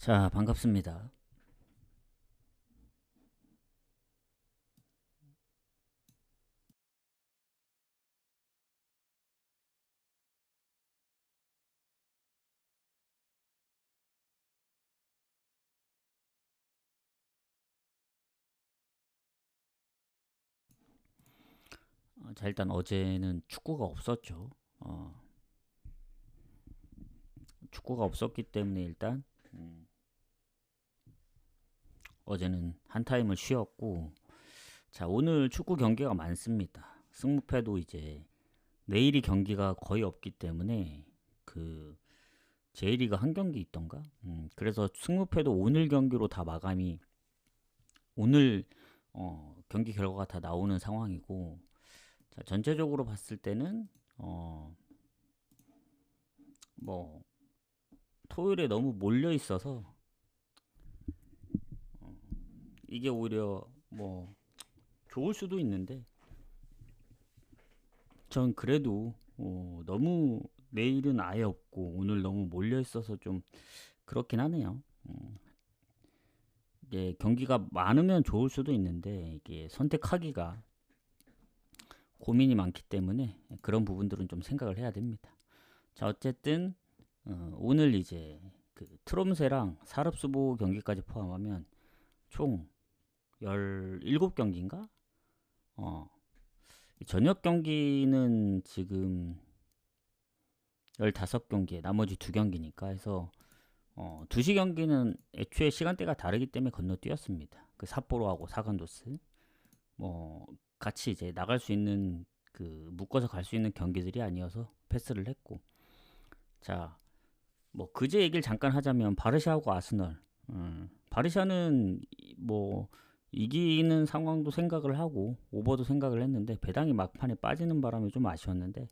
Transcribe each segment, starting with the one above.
자, 반갑습니다. 자, 일단 어제는 축구가 없었죠. 축구가 없었기 때문에 일단 어제는 한 타임을 쉬었고, 자, 오늘 축구 경기가 많습니다. 승무패도 이제 내일이 경기가 거의 없기 때문에 그 J리그 한 경기 있던가? 그래서 승무패도 오늘 경기로 다 마감이 오늘 경기 결과가 다 나오는 상황이고, 자, 전체적으로 봤을 때는 뭐 토요일에 너무 몰려 있어서 이게 오히려 뭐 좋을 수도 있는데 전 그래도 너무 내일은 아예 없고 오늘 너무 몰려 있어서 좀 그렇긴 하네요. 이게 경기가 많으면 좋을 수도 있는데 이게 선택하기가 고민이 많기 때문에 그런 부분들은 좀 생각을 해야 됩니다. 자, 어쨌든 오늘 이제 그 트롬세랑 사릅스보 경기까지 포함하면 총 17경기인가? 저녁 경기는 지금 15경기에 나머지 2경기니까 해서 2시 경기는 애초에 시간대가 다르기 때문에 건너뛰었습니다. 그 삿포로하고 사간도스 뭐 같이 이제 나갈 수 있는 그 묶어서 갈 수 있는 경기들이 아니어서 패스를 했고, 자, 뭐 그제 얘기를 잠깐 하자면 바르샤하고 아스널, 바르샤는 뭐 이기는 상황도 생각을 하고 오버도 생각을 했는데 배당이 막판에 빠지는 바람에 좀 아쉬웠는데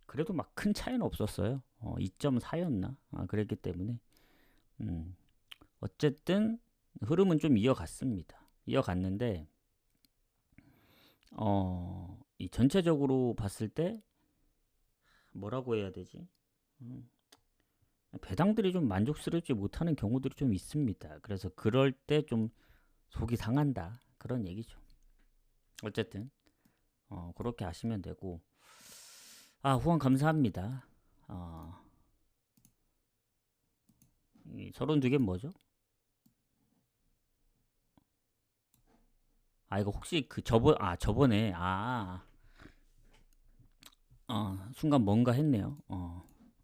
그래도 막 큰 차이는 없었어요. 2.4였나? 그랬기 때문에 어쨌든 흐름은 좀 이어갔습니다. 이어갔는데 이 전체적으로 봤을 때 뭐라고 해야 되지? 배당들이 좀 만족스럽지 못하는 경우들이 좀 있습니다. 그래서 그럴 때 좀 속이 상한다 그런 얘기죠. 어쨌든 그렇게 하시면 되고, 후원 감사합니다. 이 32개 뭐죠? 이거 혹시 그 저번에 순간 뭔가 했네요.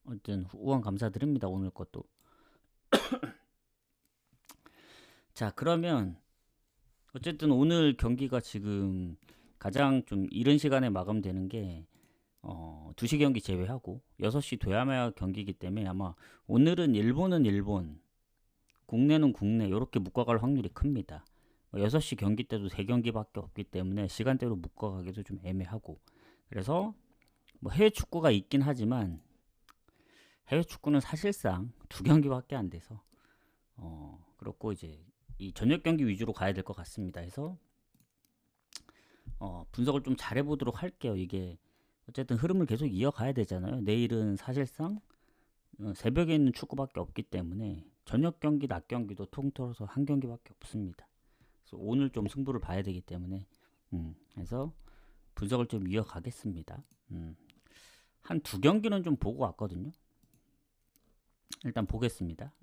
어쨌든 후원 감사드립니다. 오늘 것도. 자, 그러면 어쨌든 오늘 경기가 지금 가장 좀 이른 시간에 마감되는 게 2시 경기 제외하고 6시 도야마 경기이기 때문에 아마 오늘은 일본은 일본, 국내는 국내 이렇게 묶어갈 확률이 큽니다. 6시 경기 때도 3경기밖에 없기 때문에 시간대로 묶어가기도 좀 애매하고, 그래서 뭐 해외 축구가 있긴 하지만 해외 축구는 사실상 2경기밖에 안 돼서 그렇고 이제 이 저녁 경기 위주로 가야 될 것 같습니다. 해서 분석을 좀 잘해보도록 할게요. 이게 어쨌든 흐름을 계속 이어가야 되잖아요. 내일은 사실상 새벽에 있는 축구밖에 없기 때문에 저녁 경기, 낮 경기도 통틀어서 한 경기밖에 없습니다. 그래서 오늘 좀 승부를 봐야 되기 때문에 그래서 분석을 좀 이어가겠습니다. 한 2경기는 좀 보고 왔거든요. 일단 보겠습니다.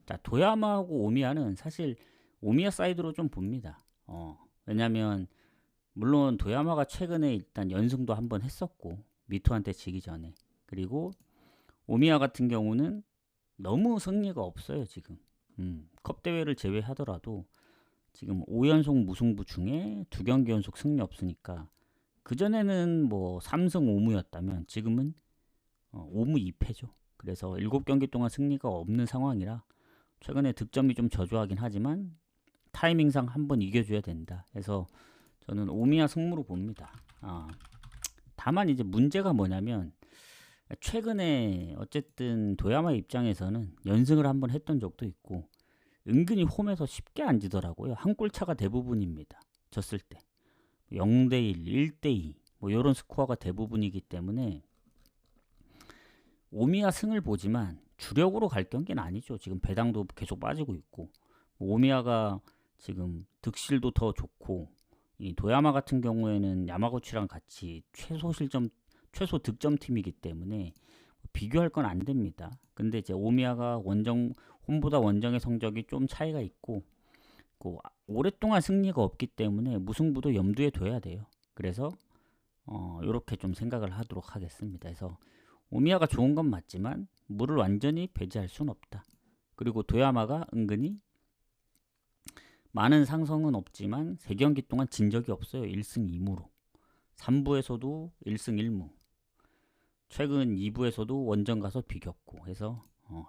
자, 도야마하고 오미야는 사실 오미야 사이드로 좀 봅니다. 왜냐면 물론 도야마가 최근에 일단 연승도 한번 했었고 미토한테 지기 전에, 그리고 오미야 같은 경우는 너무 승리가 없어요 지금. 컵 대회를 제외하더라도 지금 5연속 무승부 중에 2경기 연속 승리 없으니까, 그전에는 뭐 3승 5무였다면 지금은 5무 2패죠. 그래서 7경기 동안 승리가 없는 상황이라 최근에 득점이 좀 저조하긴 하지만 타이밍상 한번 이겨줘야 된다 해서 저는 오미야 승무로 봅니다. 다만 이제 문제가 뭐냐면 최근에 어쨌든 도야마 입장에서는 연승을 한번 했던 적도 있고 은근히 홈에서 쉽게 안 지더라고요. 한 골차가 대부분입니다. 졌을 때 0대1, 1대2 뭐 이런 스코어가 대부분이기 때문에 오미야 승을 보지만 주력으로 갈 경기는 아니죠. 지금 배당도 계속 빠지고 있고 오미야가 지금 득실도 더 좋고 이 도야마 같은 경우에는 야마구치랑 같이 최소 득점 팀이기 때문에 비교할 건 안 됩니다. 근데 이제 오미야가 홈보다 원정의 성적이 좀 차이가 있고 오랫동안 승리가 없기 때문에 무승부도 염두에 둬야 돼요. 그래서 이렇게 좀 생각을 하도록 하겠습니다. 그래서 오미야가 좋은 건 맞지만 물을 완전히 배제할 순 없다. 그리고 도야마가 은근히 많은 상성은 없지만 3경기 동안 진 적이 없어요. 1승 2무로. 3부에서도 1승 1무. 최근 2부에서도 원정 가서 비겼고 해서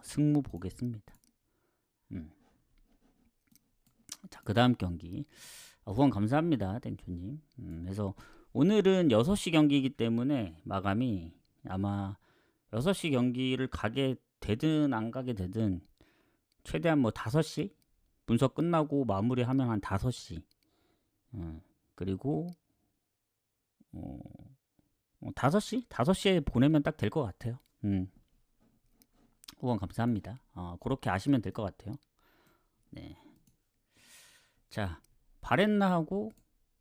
승무 보겠습니다. 자, 그 다음 경기. 후원 감사합니다. 땡초님. 그래서 오늘은 6시 경기이기 때문에 마감이 아마 6시 경기를 가게 되든 안 가게 되든 최대한 뭐 5시 분석 끝나고 마무리하면 한 5시 그리고 5시? 5시에 보내면 딱 될 것 같아요. 후원 감사합니다. 그렇게 아시면 될 것 같아요. 네. 자, 바렌나하고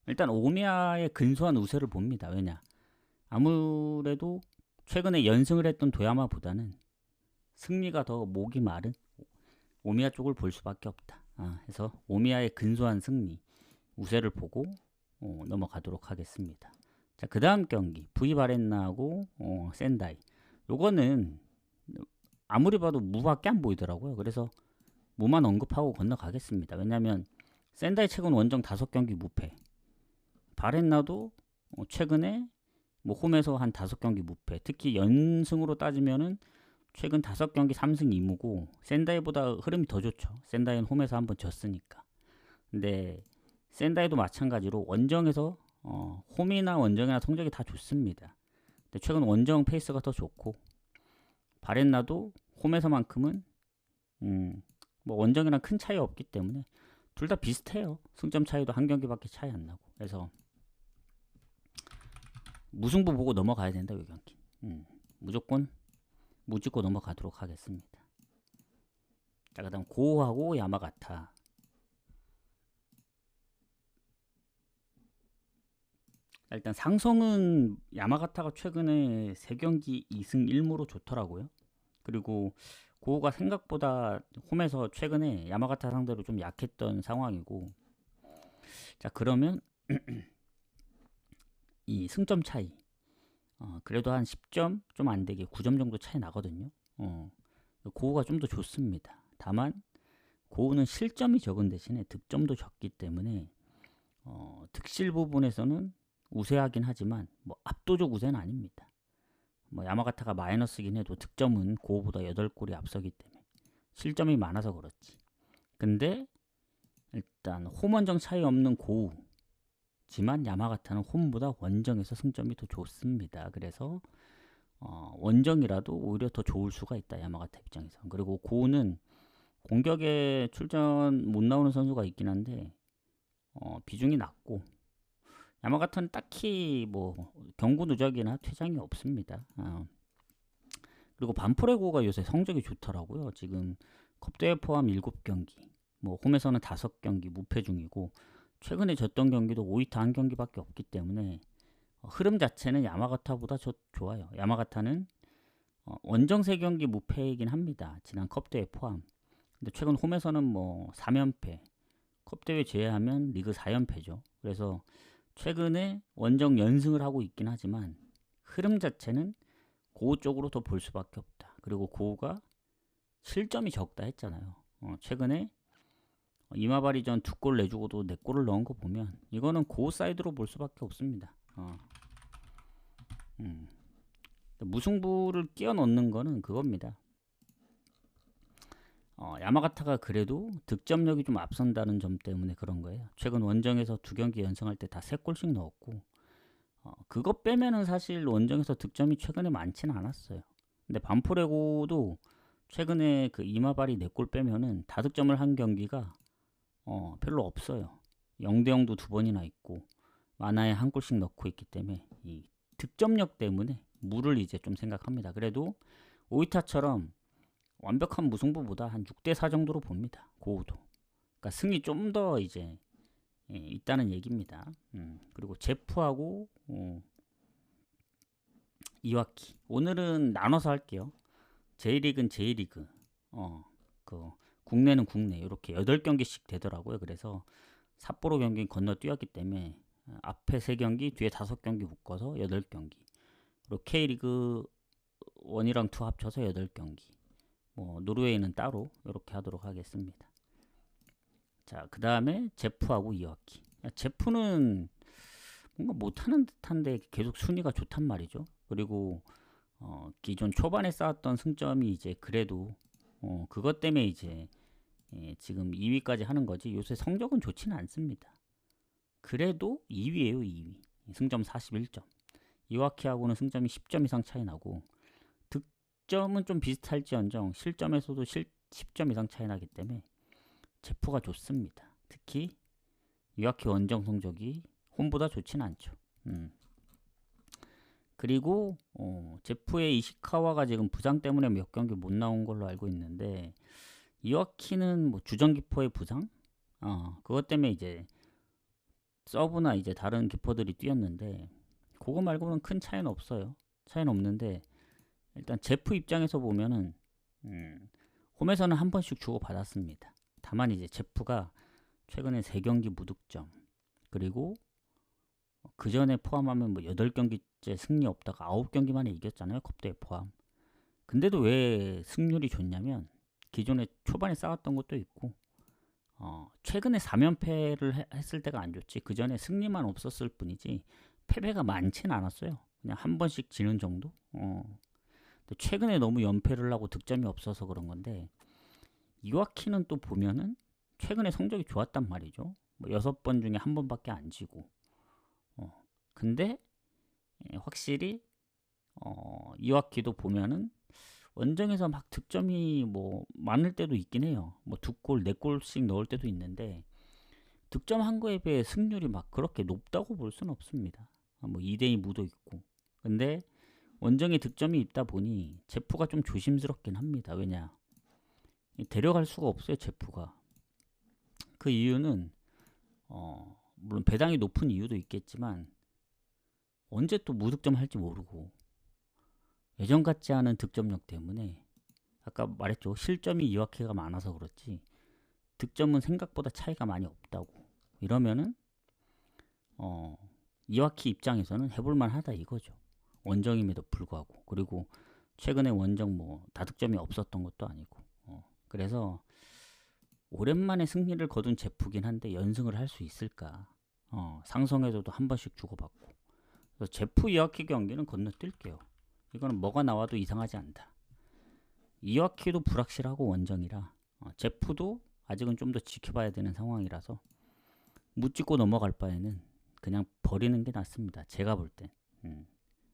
일단 오미야의 근소한 우세를 봅니다. 왜냐? 아무래도 최근에 연승을 했던 도야마보다는 승리가 더 목이 마른 오미야 쪽을 볼 수밖에 없다. 그래서 오미야의 근소한 승리 우세를 보고 넘어가도록 하겠습니다. 자, 그 다음 경기 V바렌나하고 센다이. 요거는 아무리 봐도 무밖에 안 보이더라고요. 그래서 무만 언급하고 건너가겠습니다. 왜냐면 센다이 최근 원정 5경기 무패, 바렌나도 최근에 뭐 홈에서 한 5경기 무패. 특히 연승으로 따지면은 최근 5경기 3승 2무고 센다이보다 흐름이 더 좋죠. 센다이는 홈에서 한번 졌으니까. 근데 센다이도 마찬가지로 원정에서 홈이나 원정이나 성적이 다 좋습니다. 근데 최근 원정 페이스가 더 좋고 바렌나도 홈에서만큼은 뭐 원정이랑 큰 차이 없기 때문에 둘 다 비슷해요. 승점 차이도 한 경기밖에 차이 안 나고. 그래서 무승부 보고 넘어가야 된다. 이 경기. 무조건 무짓고 넘어가도록 하겠습니다. 자, 그 다음 고우하고 야마가타. 일단 상성은 야마가타가 최근에 3경기 2승 1무로 좋더라고요. 그리고 고우가 생각보다 홈에서 최근에 야마가타 상대로 좀 약했던 상황이고, 자, 그러면 이 승점 차이 그래도 한 10점 좀 안되게 9점 정도 차이 나거든요. 고우가 좀 더 좋습니다. 다만 고우는 실점이 적은 대신에 득점도 적기 때문에 득실 부분에서는 우세하긴 하지만 뭐 압도적 우세는 아닙니다. 뭐 야마가타가 마이너스긴 해도 득점은 고우보다 8골이 앞서기 때문에 실점이 많아서 그렇지. 근데 일단 홈원정 차이 없는 고우지만 야마가타는 홈보다 원정에서 승점이 더 좋습니다. 그래서 원정이라도 오히려 더 좋을 수가 있다. 야마가타 입장에서. 그리고 고우는 공격에 출전 못 나오는 선수가 있긴 한데 비중이 낮고 야마가타는 딱히 뭐 경고 누적이나 퇴장이 없습니다. 그리고 반프레고가 요새 성적이 좋더라고요. 지금 컵대회 포함 7경기, 뭐 홈에서는 5경기 무패 중이고 최근에 졌던 경기도 오이타 한 경기밖에 없기 때문에 흐름 자체는 야마가타보다 좋아요. 야마가타는 원정 3경기 무패이긴 합니다. 지난 컵대회 포함. 근데 최근 홈에서는 뭐 3연패, 컵대회 제외하면 리그 4연패죠. 그래서 최근에 원정 연승을 하고 있긴 하지만 흐름 자체는 고우 쪽으로 더 볼 수밖에 없다. 그리고 고우가 실점이 적다 했잖아요. 최근에 이마바리전 2골 내주고도 4골을 넣은 거 보면 이거는 고우 사이드로 볼 수밖에 없습니다. 무승부를 끼워 넣는 거는 그겁니다. 야마가타가 그래도 득점력이 좀 앞선다는 점 때문에 그런 거예요. 최근 원정에서 2경기 연승할 때 다 3골씩 넣었고 그것 빼면은 사실 원정에서 득점이 최근에 많지는 않았어요. 근데 반포레고도 최근에 그 이마바리 4골 빼면은 다득점을 한 경기가 별로 없어요. 0대0도 2번이나 있고 만화에 1골씩 넣고 있기 때문에 이 득점력 때문에 물을 이제 좀 생각합니다. 그래도 오이타처럼 완벽한 무승부보다 한 6대4 정도로 봅니다. 고우도. 그러니까 승이 좀 더 이제 있다는 얘기입니다. 그리고 제프하고 이와키. 오늘은 나눠서 할게요. J리그는 J리그. 그 국내는 국내. 이렇게 8경기씩 되더라고요. 그래서 삿포로 경기 건너뛰었기 때문에 앞에 3경기, 뒤에 5경기 묶어서 8경기. 그리고 K리그 1이랑 2 합쳐서 8경기. 뭐 노르웨이는 따로 이렇게 하도록 하겠습니다. 자, 그 다음에 제프하고 이와키. 제프는 뭔가 못하는 듯한데 계속 순위가 좋단 말이죠. 그리고 기존 초반에 쌓았던 승점이 이제 그래도 그것 때문에 이제 지금 2위까지 하는 거지. 요새 성적은 좋지는 않습니다. 그래도 2위예요, 2위. 승점 41점. 이와키하고는 승점이 10점 이상 차이 나고 득점은 좀 비슷할지언정 실점에서도 10점 이상 차이 나기 때문에 제프가 좋습니다. 특히 이와키 원정 성적이 홈보다 좋진 않죠. 그리고 제프의 이시카와가 지금 부상 때문에 몇 경기 못 나온 걸로 알고 있는데 이와키는 뭐 주전 기퍼의 부상? 그것 때문에 이제 서브나 이제 다른 기퍼들이 뛰었는데 그거 말고는 큰 차이는 없어요. 차이는 없는데 일단 제프 입장에서 보면은 홈에서는 한 번씩 주고 받았습니다. 다만 이제 제프가 최근에 3경기 무득점 그리고 그 전에 포함하면 뭐 8경기째 승리 없다가 9경기 만에 이겼잖아요. 컵대회 포함. 근데도 왜 승률이 좋냐면 기존에 초반에 쌓았던 것도 있고 최근에 3연패를 했을 때가 안 좋지. 그 전에 승리만 없었을 뿐이지 패배가 많지는 않았어요. 그냥 한 번씩 지는 정도. 근데 최근에 너무 연패를 하고 득점이 없어서 그런 건데 이와키는 또 보면은 최근에 성적이 좋았단 말이죠. 뭐 6번 중에 1번밖에 안 지고. 근데 확실히 이와키도 보면은 원정에서 막 득점이 뭐 많을 때도 있긴 해요. 뭐 2골, 4골씩 넣을 때도 있는데 득점한 거에 비해 승률이 막 그렇게 높다고 볼 수는 없습니다. 뭐 2대2 무도 있고. 근데 원정에 득점이 있다 보니 제프가 좀 조심스럽긴 합니다. 왜냐? 데려갈 수가 없어요, 제프가. 그 이유는 물론 배당이 높은 이유도 있겠지만 언제 또 무득점 할지 모르고 예전 같지 않은 득점력 때문에 아까 말했죠. 실점이 이와키가 많아서 그렇지 득점은 생각보다 차이가 많이 없다고. 이러면은 이와키 입장에서는 해볼만 하다 이거죠. 원정임에도 불구하고. 그리고 최근에 원정 뭐 다득점이 없었던 것도 아니고. 그래서 오랜만에 승리를 거둔 제프긴 한데 연승을 할 수 있을까. 상성에서도 한 번씩 주고받고. 그래서 제프 이와키 경기는 건너뛸게요. 이거는 뭐가 나와도 이상하지 않다. 이와키도 불확실하고 원정이라 제프도 아직은 좀 더 지켜봐야 되는 상황이라서 묻찍고 넘어갈 바에는 그냥 버리는 게 낫습니다. 제가 볼 땐.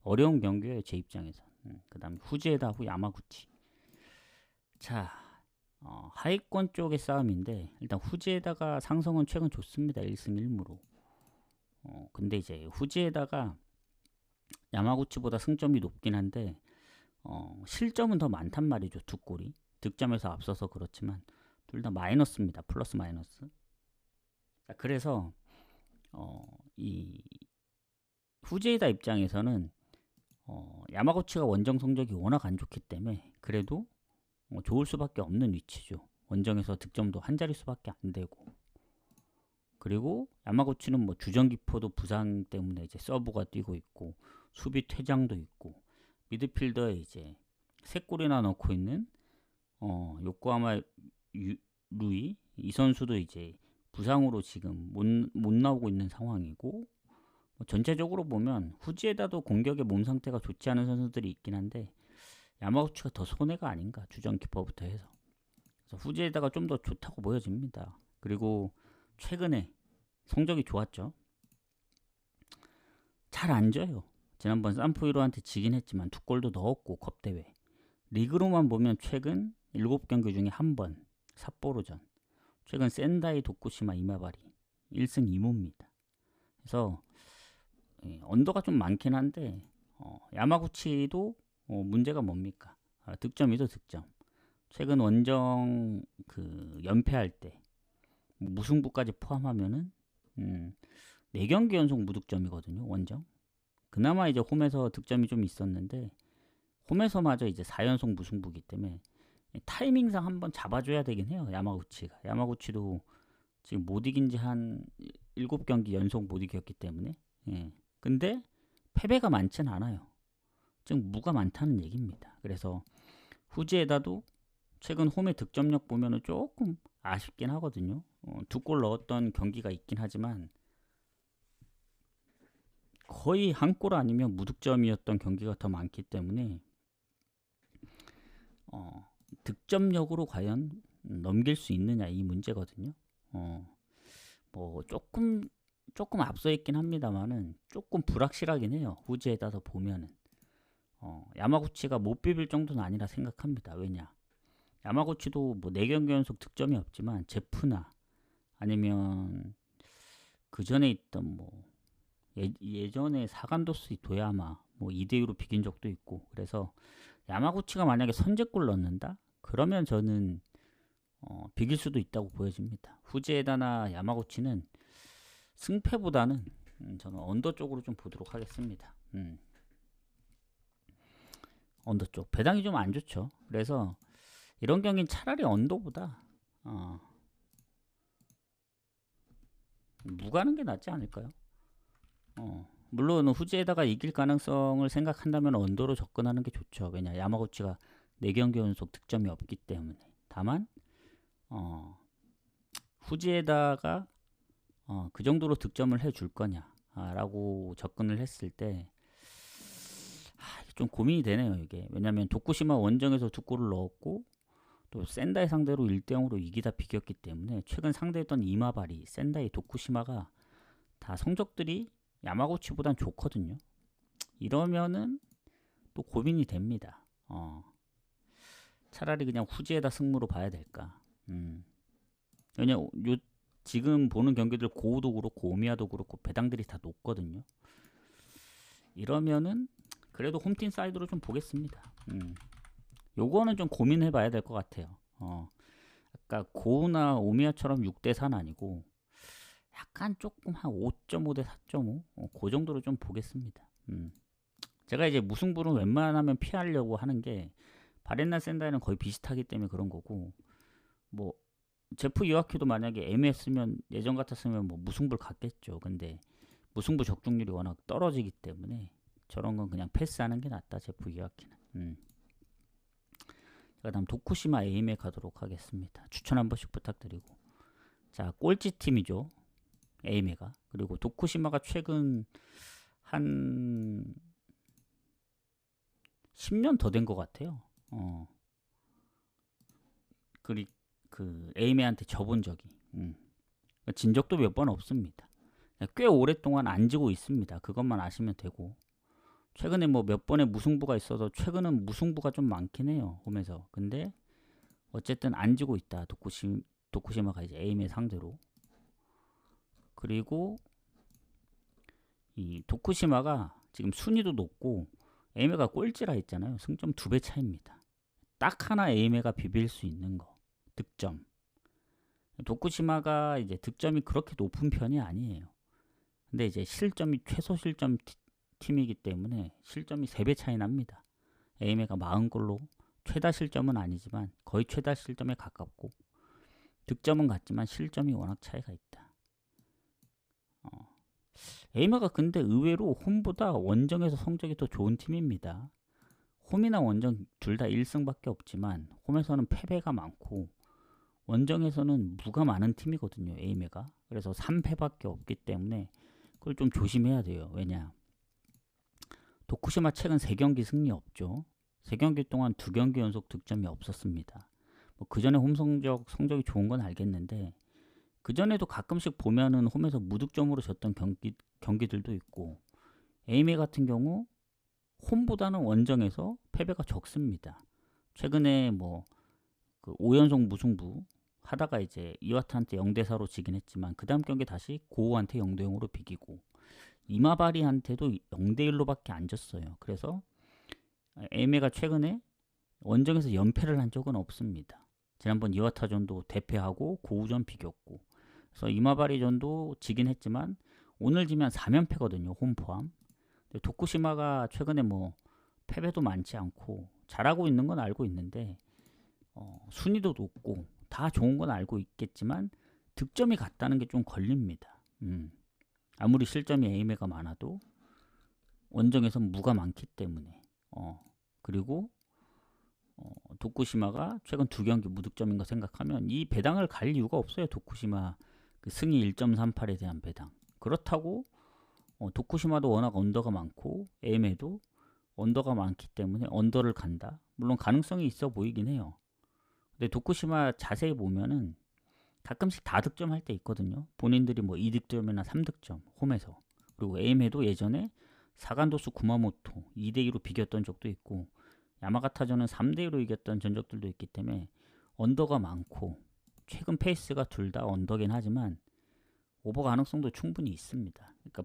어려운 경기예요, 제 입장에서. 그 다음에 후지에다하고 야마구치. 자, 하위권 쪽의 싸움인데 일단 후지에다가 상성은 최근 좋습니다. 1승 1무로. 근데 이제 후지에다가 야마구치보다 승점이 높긴 한데 실점은 더 많단 말이죠. 2골이. 득점에서 앞서서 그렇지만 둘 다 마이너스입니다. 플러스 마이너스. 자, 그래서 이 후지에다 입장에서는 야마구치가 원정 성적이 워낙 안 좋기 때문에 그래도 좋을 수밖에 없는 위치죠. 원정에서 득점도 한 자릿수밖에 안 되고. 그리고 야마구치는 뭐 주전 기퍼도 부상 때문에 이제 서브가 뛰고 있고 수비 퇴장도 있고 미드필더에 이제 3골이나 넣고 있는 요코하마 루이 이 선수도 이제 부상으로 지금 못 나오고 있는 상황이고 전체적으로 보면 후지에다도 공격의 몸 상태가 좋지 않은 선수들이 있긴 한데 야마구치가 더 손해가 아닌가 주전 키퍼부터 해서. 그래서 후지에다가 좀 더 좋다고 보여집니다. 그리고 최근에 성적이 좋았죠. 잘 안 져요. 지난번 산포이로한테 지긴 했지만 2골도 넣었고 컵대회. 리그로만 보면 최근 7경기 중에 1번 삿포로전. 최근 센다이 도쿠시마 이마바리 1승 2무입니다. 그래서 언더가 좀 많긴 한데 야마구치도 문제가 뭡니까? 득점이죠 득점. 최근 원정 연패할 때 무승부까지 포함하면은 4경기 연속 무득점이거든요. 원정. 그나마 이제 홈에서 득점이 좀 있었는데 홈에서마저 이제 4연속 무승부기 때문에 타이밍상 한번 잡아줘야 되긴 해요. 야마구치가. 야마구치도 지금 못 이긴 지 한 7경기 연속 못 이겼기 때문에. 예. 근데 패배가 많진 않아요. 즉 무가 많다는 얘기입니다. 그래서 후지에다도 최근 홈의 득점력 보면은 조금 아쉽긴 하거든요. 2골 넣었던 경기가 있긴 하지만 거의 한 골 아니면 무득점이었던 경기가 더 많기 때문에 득점력으로 과연 넘길 수 있느냐 이 문제거든요. 뭐 조금 앞서 있긴 합니다만은 조금 불확실하긴 해요. 후지에다서 보면은 야마구치가 못 비빌 정도는 아니라 생각합니다. 왜냐? 야마구치도 뭐 4경기 연속 득점이 없지만 제프나 아니면 그 전에 있던 뭐 예전에 사간도스 도야마 뭐 2대2로 비긴 적도 있고 그래서 야마구치가 만약에 선제골 넣는다? 그러면 저는 비길 수도 있다고 보여집니다. 후지에다나 야마구치는 승패보다는 저는 언더 쪽으로 좀 보도록 하겠습니다. 언더 쪽 배당이 좀 안 좋죠. 그래서 이런 경기는 차라리 언더보다 무가는 게 낫지 않을까요? 물론 후지에다가 이길 가능성을 생각한다면 언더로 접근하는 게 좋죠. 왜냐 야마구치가 4경기 연속 득점이 없기 때문에. 다만 후지에다가 그 정도로 득점을 해줄 거냐라고 접근을 했을 때 좀 고민이 되네요. 이게 왜냐하면 도쿠시마 원정에서 2골을 넣었고 또 센다이 상대로 1대0으로 이기다 비겼기 때문에 최근 상대했던 이마바리, 센다이, 도쿠시마가 다 성적들이 야마구치보단 좋거든요. 이러면은 또 고민이 됩니다. 차라리 그냥 후지에다 승무로 봐야 될까. 왜냐 지금 보는 경기들 고우도 그렇고 오미야도 그렇고 배당들이 다 높거든요. 이러면은 그래도 홈팀 사이드로 좀 보겠습니다. 요거는 좀 고민해 봐야 될 것 같아요. 아까 고우나 오미야처럼 6대4는 아니고 약간 조금 한 5.5 대 4.5 그 정도로 좀 보겠습니다. 제가 이제 무승부는 웬만하면 피하려고 하는 게 바렌나 센다이는 거의 비슷하기 때문에 그런 거고 뭐 제프 이와키도 만약에 애매했으면 예전 같았으면 뭐 무승부를 갔겠죠. 근데 무승부 적중률이 워낙 떨어지기 때문에 저런 건 그냥 패스하는 게 낫다. 제프 이와키는. 자, 다음 도쿠시마 에임에 가도록 하겠습니다. 추천 한 번씩 부탁드리고. 자, 꼴찌 팀이죠. 에이메가. 그리고 도쿠시마가 최근 한 10년 더 된 것 같아요. 그 에이메한테 져본 적이. 진 적도 몇 번 없습니다. 꽤 오랫동안 안 지고 있습니다. 그것만 아시면 되고. 최근에 뭐 몇 번의 무승부가 있어서 최근은 무승부가 좀 많긴 해요. 홈에서. 근데 어쨌든 안 지고 있다. 도쿠시마가 이제 에이메 상대로. 그리고 이 도쿠시마가 지금 순위도 높고 에이메가 꼴찌라 했잖아요. 승점 2배 차입니다. 딱 하나 에이메가 비빌 수 있는 거. 득점. 도쿠시마가 이제 득점이 그렇게 높은 편이 아니에요. 근데 이제 실점이 최소 실점 팀이기 때문에 실점이 3배 차이 납니다. 에이메가 40골로 최다 실점은 아니지만 거의 최다 실점에 가깝고 득점은 같지만 실점이 워낙 차이가 있다. 에이메가 근데 의외로 홈보다 원정에서 성적이 더 좋은 팀입니다. 홈이나 원정 둘 다 1승밖에 없지만 홈에서는 패배가 많고 원정에서는 무가 많은 팀이거든요. 에이메가. 그래서 3패밖에 없기 때문에 그걸 좀 조심해야 돼요. 왜냐 도쿠시마 최근 3경기 승리 없죠. 3경기 동안 2경기 연속 득점이 없었습니다. 뭐 그전에 홈 성적이 좋은 건 알겠는데 그전에도 가끔씩 보면은 홈에서 무득점으로 졌던 경기들도 있고 에이메 같은 경우 홈보다는 원정에서 패배가 적습니다. 최근에 뭐 그 5연속 무승부 하다가 이제 이와타한테 0대4로 지긴 했지만 그 다음 경기 다시 고우한테 0대0으로 비기고 이마바리한테도 0대1로밖에 안 졌어요. 그래서 에이메가 최근에 원정에서 연패를 한 적은 없습니다. 지난번 이와타전도 대패하고 고우전 비겼고, 그래서 이마바리전도 지긴 했지만 오늘 지면 4연패거든요. 홈 포함. 도쿠시마가 최근에 뭐 패배도 많지 않고 잘하고 있는 건 알고 있는데 순위도 높고 다 좋은 건 알고 있겠지만 득점이 같다는 게 좀 걸립니다. 아무리 실점이 에이메가 많아도 원정에서 무가 많기 때문에 그리고 도쿠시마가 최근 2경기 무득점인 거 생각하면 이 배당을 갈 이유가 없어요. 도쿠시마 그 승이 1.38에 대한 배당. 그렇다고 도쿠시마도 워낙 언더가 많고 에이메도 언더가 많기 때문에 언더를 간다. 물론 가능성이 있어 보이긴 해요. 근데 도쿠시마 자세히 보면은 가끔씩 다득점할 때 있거든요. 본인들이 뭐 2득점이나 3득점 홈에서. 그리고 에이메도 예전에 사간도스 구마모토 2대2로 비겼던 적도 있고 야마가타전은 3대2로 이겼던 전적들도 있기 때문에 언더가 많고 최근 페이스가 둘 다 언더긴 하지만 오버 가능성도 충분히 있습니다. 그러니까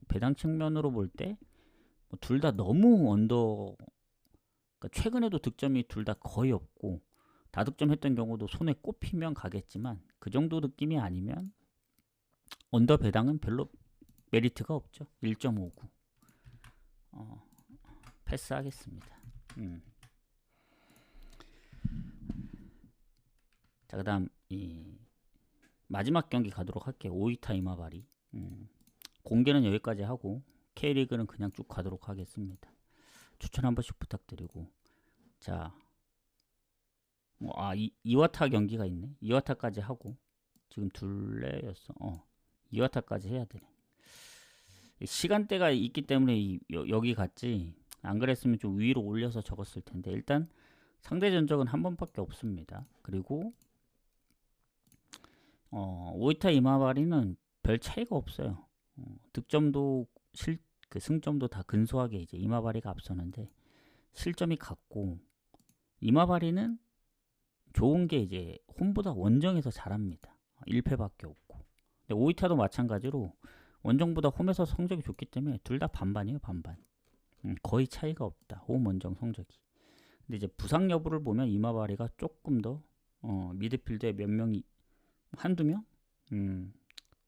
배당 측면으로 볼 때 둘 다 너무 언더, 그러니까 최근에도 득점이 둘 다 거의 없고 다득점했던 경우도 손에 꼽히면 가겠지만 그 정도 느낌이 아니면 언더 배당은 별로 메리트가 없죠. 1.59 패스하겠습니다. 자, 그 다음 이 마지막 경기 가도록 할게요. 오이타 이마바리. 공개는 여기까지 하고 K리그는 그냥 쭉 가도록 하겠습니다. 추천 한 번씩 부탁드리고. 자, 이와타 경기가 있네. 이와타까지 하고 지금 둘레였어. 이와타까지 해야 되네. 시간대가 있기 때문에 여기 갔지. 안 그랬으면 좀 위로 올려서 적었을 텐데 일단 상대 전적은 한 번밖에 없습니다. 그리고 오이타 이마바리는 별 차이가 없어요. 득점도 그 승점도 다 근소하게 이제 이마바리가 앞서는데 실점이 같고 이마바리는 좋은 게 이제 홈보다 원정에서 잘합니다. 1패밖에 없고. 근데 오이타도 마찬가지로 원정보다 홈에서 성적이 좋기 때문에 둘 다 반반이에요. 반반. 거의 차이가 없다. 홈 원정 성적이. 근데 이제 부상 여부를 보면 이마바리가 조금 더 미드필드에 몇 명이 한두 명?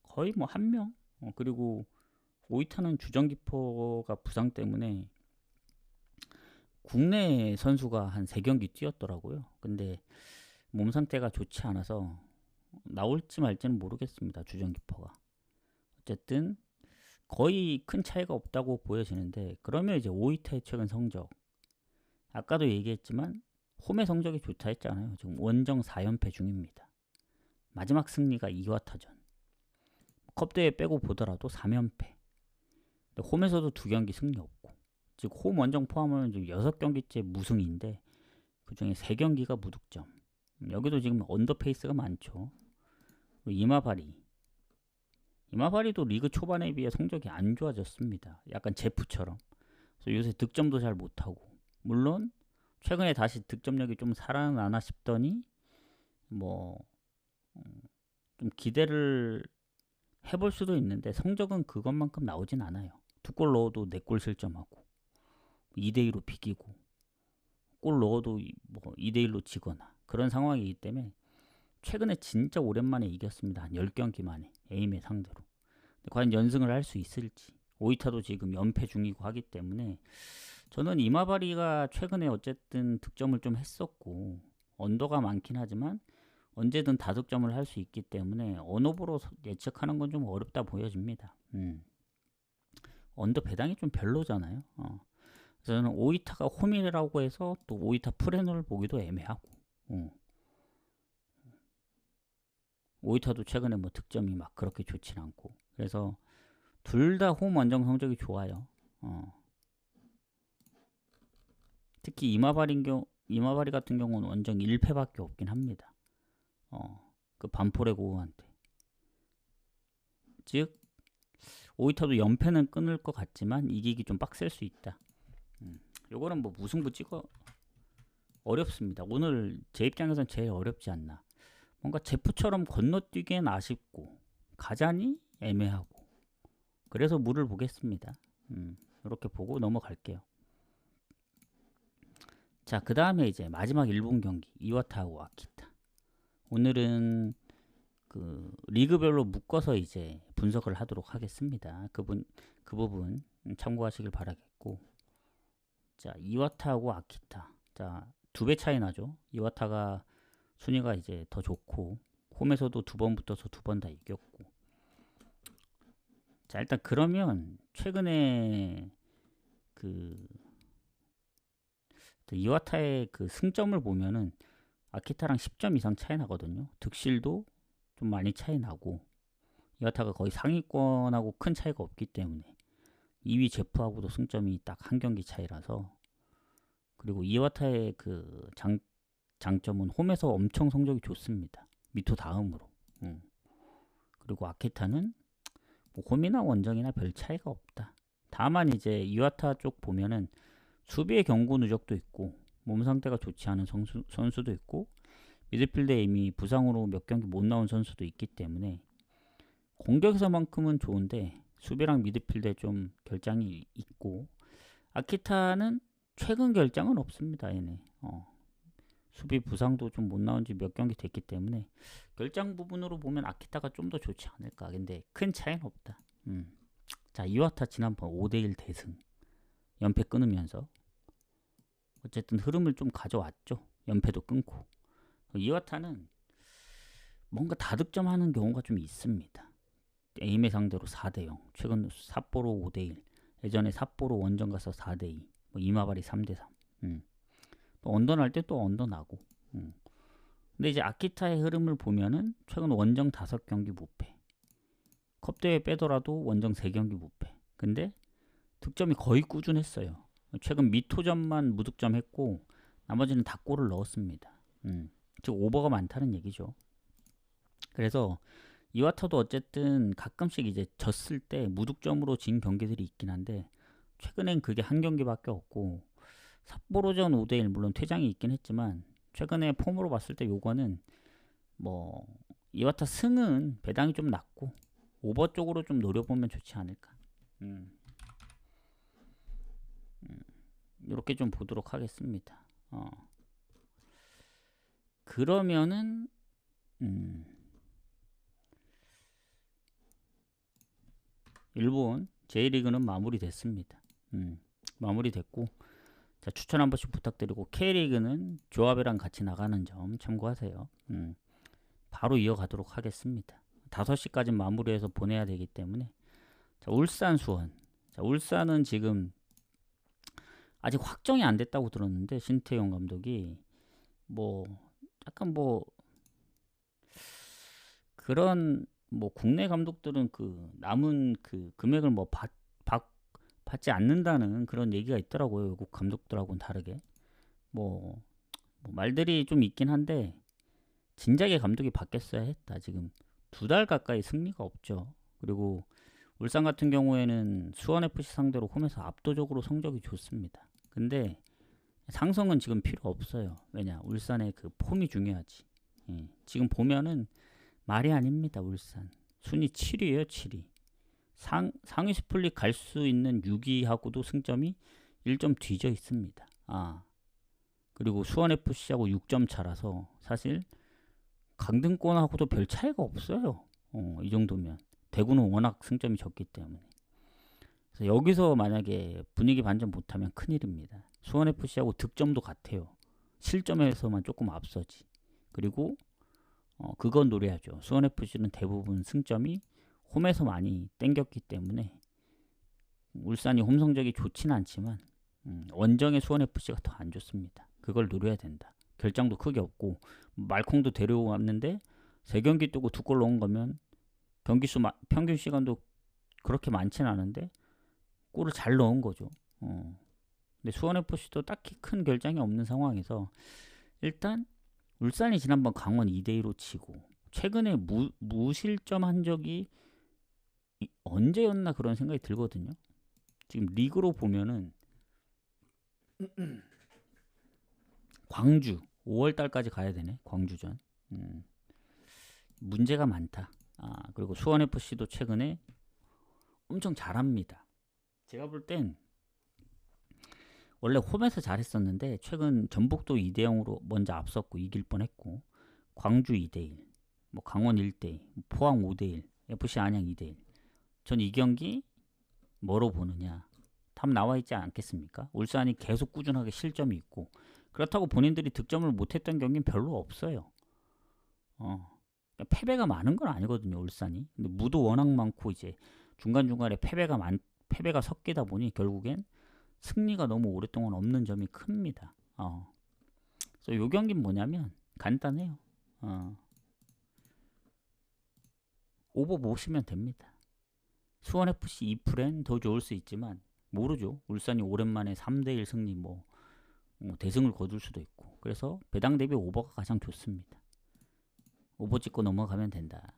거의 뭐 한 명? 그리고 오이타는 주전키퍼가 부상 때문에 국내 선수가 한 3경기 뛰었더라고요. 근데 몸 상태가 좋지 않아서 나올지 말지는 모르겠습니다. 주전키퍼가. 어쨌든 거의 큰 차이가 없다고 보여지는데 그러면 이제 오이타의 최근 성적 아까도 얘기했지만 홈의 성적이 좋다 했잖아요. 지금 원정 4연패 중입니다. 마지막 승리가 이와타전. 컵대회 빼고 보더라도 3연패. 홈에서도 2경기 승리 없고 즉 홈 원정 포함하면 지금 6경기째 무승인데 그중에 3경기가 무득점. 여기도 지금 언더페이스가 많죠. 이마바리도 리그 초반에 비해 성적이 안 좋아졌습니다. 약간 제프처럼. 그래서 요새 득점도 잘 못하고 물론 최근에 다시 득점력이 좀 살아나나 싶더니 뭐 좀 기대를 해볼 수도 있는데 성적은 그것만큼 나오진 않아요. 2골 넣어도 4골 실점하고 2대2로 비기고 골 넣어도 뭐 2대1로 지거나 그런 상황이기 때문에 최근에 진짜 오랜만에 이겼습니다. 한 10경기 만에 에임의 상대로. 과연 연승을 할 수 있을지. 오이타도 지금 연패 중이고 하기 때문에 저는 이마바리가 최근에 어쨌든 득점을 좀 했었고 언더가 많긴 하지만 언제든 다득점을 할 수 있기 때문에 언어보로 예측하는 건 좀 어렵다 보여집니다. 언더 배당이 좀 별로잖아요. 그래서 저는 오이타가 홈이라고 해서 또 오이타 프레너를 보기도 애매하고 오이타도 최근에 뭐 득점이 막 그렇게 좋진 않고 그래서 둘 다 홈 원정 성적이 좋아요. 특히 이마바리 같은 경우는 원정 1패밖에 없긴 합니다. 그 반포레 고우한테. 즉 오이타도 연패는 끊을 것 같지만 이기기 좀 빡셀 수 있다. 요거는 뭐 무승부 찍어 어렵습니다. 오늘 제 입장에선 제일 어렵지 않나. 뭔가 제프처럼 건너뛰기엔 아쉽고 가자니 애매하고 그래서 물을 보겠습니다. 이렇게 보고 넘어갈게요. 자, 그 다음에 이제 마지막 일본 경기 이와타하고 아키타. 오늘은 그 리그별로 묶어서 이제 분석을 하도록 하겠습니다. 그 부분 참고하시길 바라겠고. 자, 이와타하고 아키타. 자, 2배 차이 나죠. 이와타가 순위가 이제 더 좋고 홈에서도 2번 붙어서 2번 다 이겼고. 자, 일단 그러면 최근에 그 이와타의 그 승점을 보면은 아키타랑 10점 이상 차이 나거든요. 득실도 좀 많이 차이 나고 이와타가 거의 상위권하고 큰 차이가 없기 때문에 2위 제프하고도 승점이 딱 한 경기 차이라서. 그리고 이와타의 그 장점은 홈에서 엄청 성적이 좋습니다. 미토 다음으로. 그리고 아키타는 뭐 홈이나 원정이나 별 차이가 없다. 다만 이제 이와타 쪽 보면은 수비의 경고 누적도 있고 몸 상태가 좋지 않은 선수도 있고 미드필드에 이미 부상으로 몇 경기 못 나온 선수도 있기 때문에 공격에서만큼은 좋은데 수비랑 미드필드에 좀 결장이 있고, 아키타는 최근 결장은 없습니다. 얘네 수비 부상도 좀 못 나온 지 몇 경기 됐기 때문에 결장 부분으로 보면 아키타가 좀 더 좋지 않을까. 근데 큰 차이는 없다. 자, 이와타 지난번 5대1 대승 연패 끊으면서 어쨌든 흐름을 좀 가져왔죠. 연패도 끊고. 이와타는 뭔가 다득점하는 경우가 좀 있습니다. 에임의 상대로 4대0, 최근 삿포로 5대1, 예전에 삿포로 원정 가서 4대2, 뭐 이마바리 3대3. 또 언더 날 때 또 언더 나고. 근데 이제 아키타의 흐름을 보면은 최근 원정 5경기 무패, 컵대회 빼더라도 원정 3경기 무패. 근데 득점이 거의 꾸준했어요. 최근 미토전만 무득점 했고 나머지는 다 골을 넣었습니다. 즉 오버가 많다는 얘기죠. 그래서 이와타도 어쨌든 가끔씩 이제 졌을 때 무득점으로 진 경기들이 있긴 한데 최근엔 그게 한 경기밖에 없고, 삿포로전 5대1 물론 퇴장이 있긴 했지만 최근에 폼으로 봤을 때 요거는 뭐 이와타 승은 배당이 좀 낮고 오버 쪽으로 좀 노려보면 좋지 않을까. 이렇게 좀 보도록 하겠습니다. 그러면은 일본 J리그는 마무리됐습니다. 마무리됐고, 자, 추천 한 번씩 부탁드리고 K리그는 조합이랑 같이 나가는 점 참고하세요. 바로 이어가도록 하겠습니다. 5시까지 마무리해서 보내야 되기 때문에. 자, 울산 수원. 자, 울산은 지금 아직 확정이 안 됐다고 들었는데 신태용 감독이 뭐 약간 뭐 그런 뭐 국내 감독들은 그 남은 그 금액을 뭐 받지 않는다는 그런 얘기가 있더라고요. 외국 감독들하고는 다르게. 뭐 말들이 좀 있긴 한데 진작에 감독이 바뀌었어야 했다. 지금 2달 가까이 승리가 없죠. 그리고 울산 같은 경우에는 수원FC 상대로 홈에서 압도적으로 성적이 좋습니다. 근데 상성은 지금 필요 없어요. 왜냐, 울산의 그 폼이 중요하지. 지금 보면은 말이 아닙니다. 울산 순위 7위에요. 7위. 상위 스플릿 갈 수 있는 6위하고도 승점이 1점 뒤져 있습니다. 그리고 수원FC하고 6점 차라서 사실 강등권하고도 별 차이가 없어요. 이 정도면. 대구는 워낙 승점이 적기 때문에. 그래서 여기서 만약에 분위기 반전 못하면 큰일입니다. 수원FC하고 득점도 같아요. 실점에서만 조금 앞서지. 그리고 그건 노려야죠. 수원FC는 대부분 승점이 홈에서 많이 땡겼기 때문에 울산이 홈 성적이 좋진 않지만 원정의 수원FC가 더 안 좋습니다. 그걸 노려야 된다. 결장도 크게 없고 말콩도 데려왔는데 3경기 뛰고 2골 넣은 거면 경기수 평균 시간도 그렇게 많진 않은데 골을 잘 넣은 거죠. 근데 수원FC도 딱히 큰 결장이 없는 상황에서 일단 울산이 지난번 강원 2대2로 치고 최근에 무실점 한 적이 언제였나 그런 생각이 들거든요. 지금 리그로 보면은 광주 5월달까지 가야 되네. 광주전. 문제가 많다. 그리고 수원FC도 최근에 엄청 잘합니다. 제가 볼 땐 원래 홈에서 잘했었는데 최근 전북도 2대0으로 먼저 앞섰고 이길 뻔했고, 광주 2대1, 뭐 강원 1대2, 포항 5대1, FC 안양 2대1. 전 이 경기 뭐로 보느냐? 답 나와 있지 않겠습니까? 울산이 계속 꾸준하게 실점이 있고, 그렇다고 본인들이 득점을 못했던 경기는 별로 없어요. 패배가 많은 건 아니거든요, 울산이. 근데 무도 워낙 많고 이제 중간중간에 패배가 섞이다 보니 결국엔 승리가 너무 오랫동안 없는 점이 큽니다. 그래서 요 경기는 뭐냐면 간단해요. 오버 보시면 됩니다. 수원FC 2프렌 더 좋을 수 있지만 모르죠. 울산이 오랜만에 3대1 승리 대승을 거둘 수도 있고, 그래서 배당 대비 오버가 가장 좋습니다. 오버 찍고 넘어가면 된다.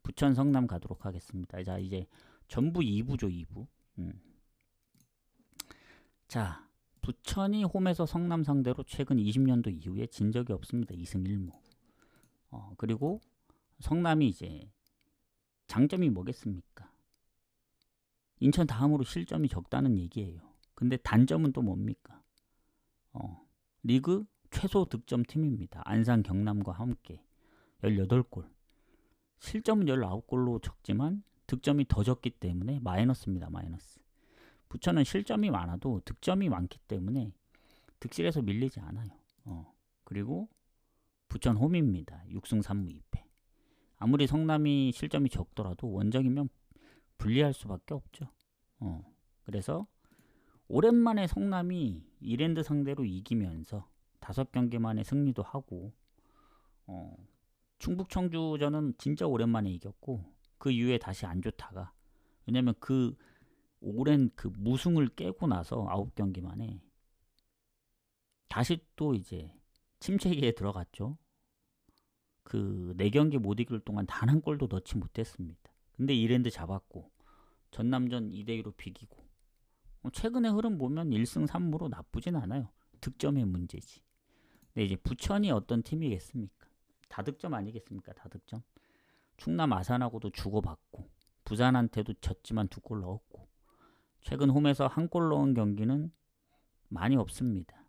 부천 성남 가도록 하겠습니다. 자, 이제 전부 2부죠. 2부. 자, 부천이 홈에서 성남 상대로 최근 20년도 이후에 진 적이 없습니다. 2승 1무. 그리고 성남이 이제 장점이 뭐겠습니까? 인천 다음으로 실점이 적다는 얘기예요. 근데 단점은 또 뭡니까? 리그 최소 득점 팀입니다. 안산 경남과 함께 18골. 실점은 19골로 적지만 득점이 더 적기 때문에 마이너스입니다. 마이너스. 부천은 실점이 많아도 득점이 많기 때문에 득실에서 밀리지 않아요. 그리고 부천 홈입니다. 6승 3무 2패. 아무리 성남이 실점이 적더라도 원정이면 불리할 수밖에 없죠. 그래서 오랜만에 성남이 이랜드 상대로 이기면서 5경기 만에 승리도 하고, 충북 청주전은 진짜 오랜만에 이겼고, 그 이후에 다시 안 좋다가, 왜냐면 그 오랜 그 무승을 깨고 나서 9경기 만에 다시 또 이제 침체기에 들어갔죠. 그 4경기 못 이길 동안 단 한 골도 넣지 못했습니다. 근데 이랜드 잡았고, 전남전 2대2로 비기고, 최근의 흐름 보면 1승 3무로 나쁘진 않아요. 득점의 문제지. 근데 이제 부천이 어떤 팀이겠습니까? 다득점 아니겠습니까? 다득점. 충남 아산하고도 주고받고, 부산한테도 졌지만 2골 넣었고, 최근 홈에서 1골 넣은 경기는 많이 없습니다.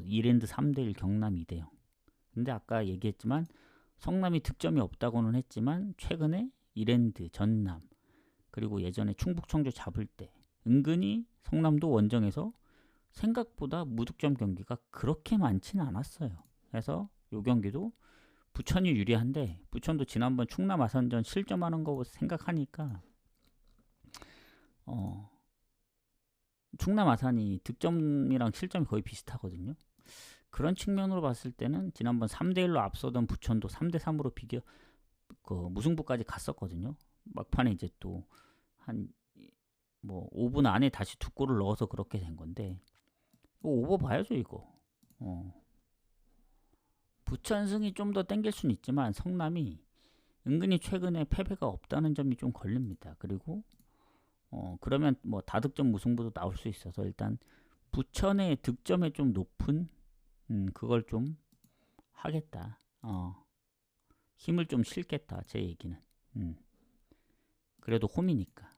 이랜드 3대1, 경남 2대0. 근데 아까 얘기했지만 성남이 득점이 없다고는 했지만 최근에 이랜드, 전남, 그리고 예전에 충북 청주 잡을 때 은근히 성남도 원정에서 생각보다 무득점 경기가 그렇게 많지는 않았어요. 그래서 이 경기도 부천이 유리한데, 부천도 지난번 충남 아산전 실점하는 거 생각하니까 충남 아산이 득점이랑 실점이 거의 비슷하거든요. 그런 측면으로 봤을 때는 지난번 3대1로 앞서던 부천도 3대3으로 무승부까지 갔었거든요. 막판에 이제 또 한 5분 안에 다시 2골을 넣어서 그렇게 된 건데, 이거 오버 봐야죠 이거. 부천 승이 좀 더 땡길 수는 있지만 성남이 은근히 최근에 패배가 없다는 점이 좀 걸립니다. 그리고 그러면 다득점 무승부도 나올 수 있어서 일단 부천의 득점에 좀 높은 그걸 좀 하겠다. 힘을 좀 실겠다. 제 얘기는. 그래도 홈이니까.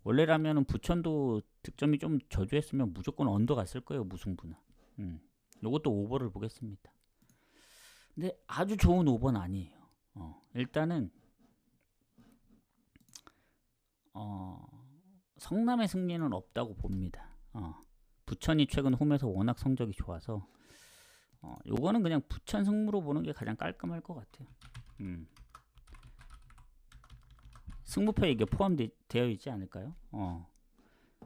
원래라면은 부천도 득점이 좀 저조했으면 무조건 언더 갔을 거예요. 무승부나. 요것도 오버를 보겠습니다. 근데 아주 좋은 오버는 아니에요. 일단은 성남의 승리는 없다고 봅니다. 부천이 최근 홈에서 워낙 성적이 좋아서 요거는 그냥 부천 승무로 보는 게 가장 깔끔할 것 같아요. 승무표에 이게 포함되어 있지 않을까요?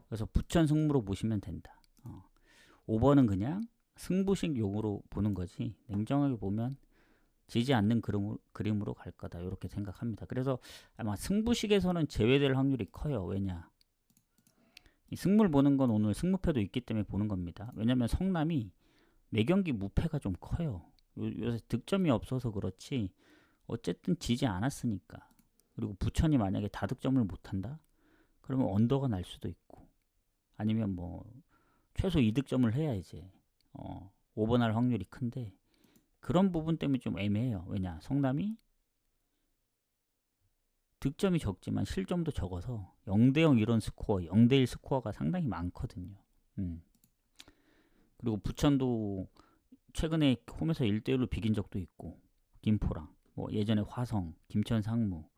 그래서 부천 승무로 보시면 된다. 5번은 그냥 승부식 용으로 보는 거지, 냉정하게 보면 지지 않는 그림으로 갈 거다, 이렇게 생각합니다. 그래서 아마 승부식에서는 제외될 확률이 커요. 왜냐? 이 승물 보는 건 오늘 승무표도 있기 때문에 보는 겁니다. 왜냐면 성남이 4경기 무패가 좀 커요. 요새 득점이 없어서 그렇지 어쨌든 지지 않았으니까. 그리고 부천이 만약에 다득점을 못한다? 그러면 언더가 날 수도 있고, 아니면 최소 2득점을 해야 이제 오버날 확률이 큰데, 그런 부분 때문에 좀 애매해요. 왜냐? 성남이 득점이 적지만 실점도 적어서 0대0 이런 스코어, 0대1 스코어가 상당히 많거든요. 그리고 부천도 최근에 홈에서 1대1로 비긴 적도 있고, 김포랑 뭐 예전에 화성, 김천 상무,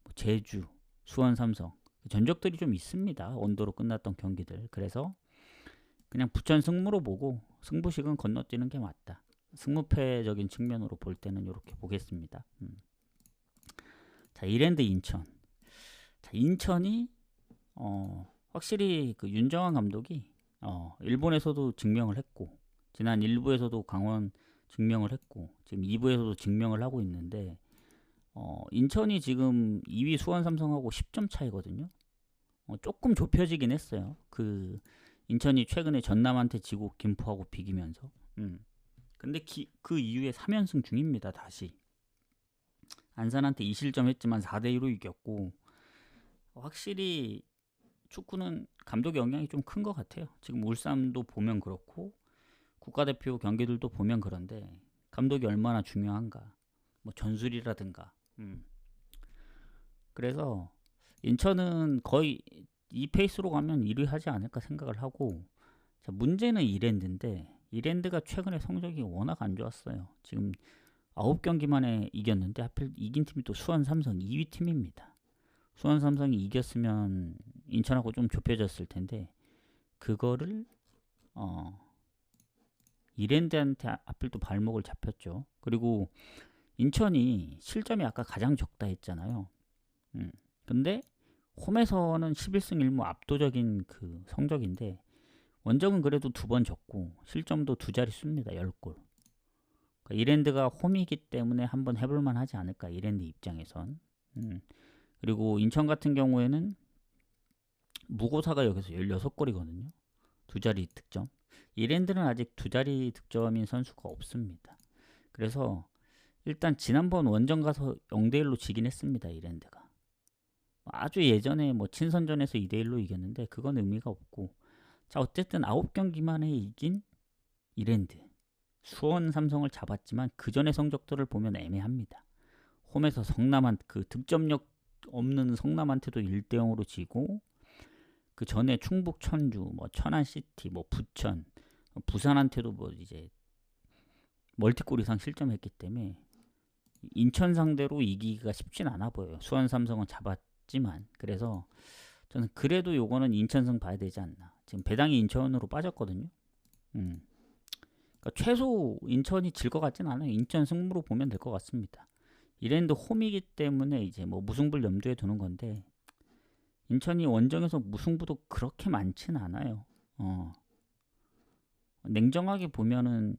뭐 제주, 수원 삼성 전적들이 좀 있습니다. 원더로 끝났던 경기들. 그래서 그냥 부천 승무로 보고 승부식은 건너뛰는 게 맞다. 승무패적인 측면으로 볼 때는 이렇게 보겠습니다. 자, 이랜드 인천. 자, 인천이 확실히 그 윤정환 감독이 일본에서도 증명을 했고, 지난 1부에서도 강원 증명을 했고, 지금 2부에서도 증명을 하고 있는데, 인천이 지금 2위 수원 삼성하고 10점 차이거든요. 조금 좁혀지긴 했어요. 그 인천이 최근에 전남한테 지고 김포하고 비기면서. 근데 그 이후에 3연승 중입니다. 다시 안산한테 2실점 했지만 4대2로 이겼고, 확실히 축구는 감독의 영향이 좀 큰 것 같아요. 지금 울산도 보면 그렇고 국가대표 경기들도 보면 그런데 감독이 얼마나 중요한가. 뭐 전술이라든가. 그래서 인천은 거의 이 페이스로 가면 1위 하지 않을까 생각을 하고, 자, 문제는 이랜드인데 이랜드가 최근에 성적이 워낙 안 좋았어요. 지금 9경기 만에 이겼는데 하필 이긴 팀이 또 수원 삼성 2위 팀입니다. 수원 삼성이 이겼으면 인천하고 좀 좁혀졌을 텐데 그거를 이랜드한테 하필 또 발목을 잡혔죠. 그리고 인천이 실점이 아까 가장 적다 했잖아요. 근데 홈에서는 11승 1무 압도적인 그 성적인데 원정은 그래도 2번 졌고 실점도 2자릿수입니다. 10골. 그러니까 이랜드가 홈이기 때문에 한번 해볼만 하지 않을까, 이랜드 입장에선. 그리고 인천 같은 경우에는 무고사가 여기서 16골이거든요. 2자리 득점. 이랜드는 아직 2자리 득점인 선수가 없습니다. 그래서 일단 지난번 원정 가서 0대1로 지긴 했습니다. 이랜드가. 아주 예전에 뭐 친선전에서 2대1로 이겼는데 그건 의미가 없고, 자, 어쨌든 9경기 만에 이긴 이랜드. 수원 삼성을 잡았지만 그 전의 성적들을 보면 애매합니다. 홈에서 성남한 그 득점력 없는 성남한테도 1대0으로 지고, 그 전에 충북 천주, 뭐 천안시티, 뭐 부천, 부산한테도 뭐 이제 멀티골 이상 실점했기 때문에 인천 상대로 이기기가 쉽진 않아 보여요. 수원 삼성은 잡았지만. 그래서 저는 그래도 요거는 인천승 봐야 되지 않나. 지금 배당이 인천으로 빠졌거든요. 그러니까 최소 인천이 질 것 같진 않아요. 인천 승부로 보면 될 것 같습니다. 이랜드 홈이기 때문에 이제 뭐 무승부를 염두에 두는 건데 인천이 원정에서 무승부도 그렇게 많진 않아요. 냉정하게 보면은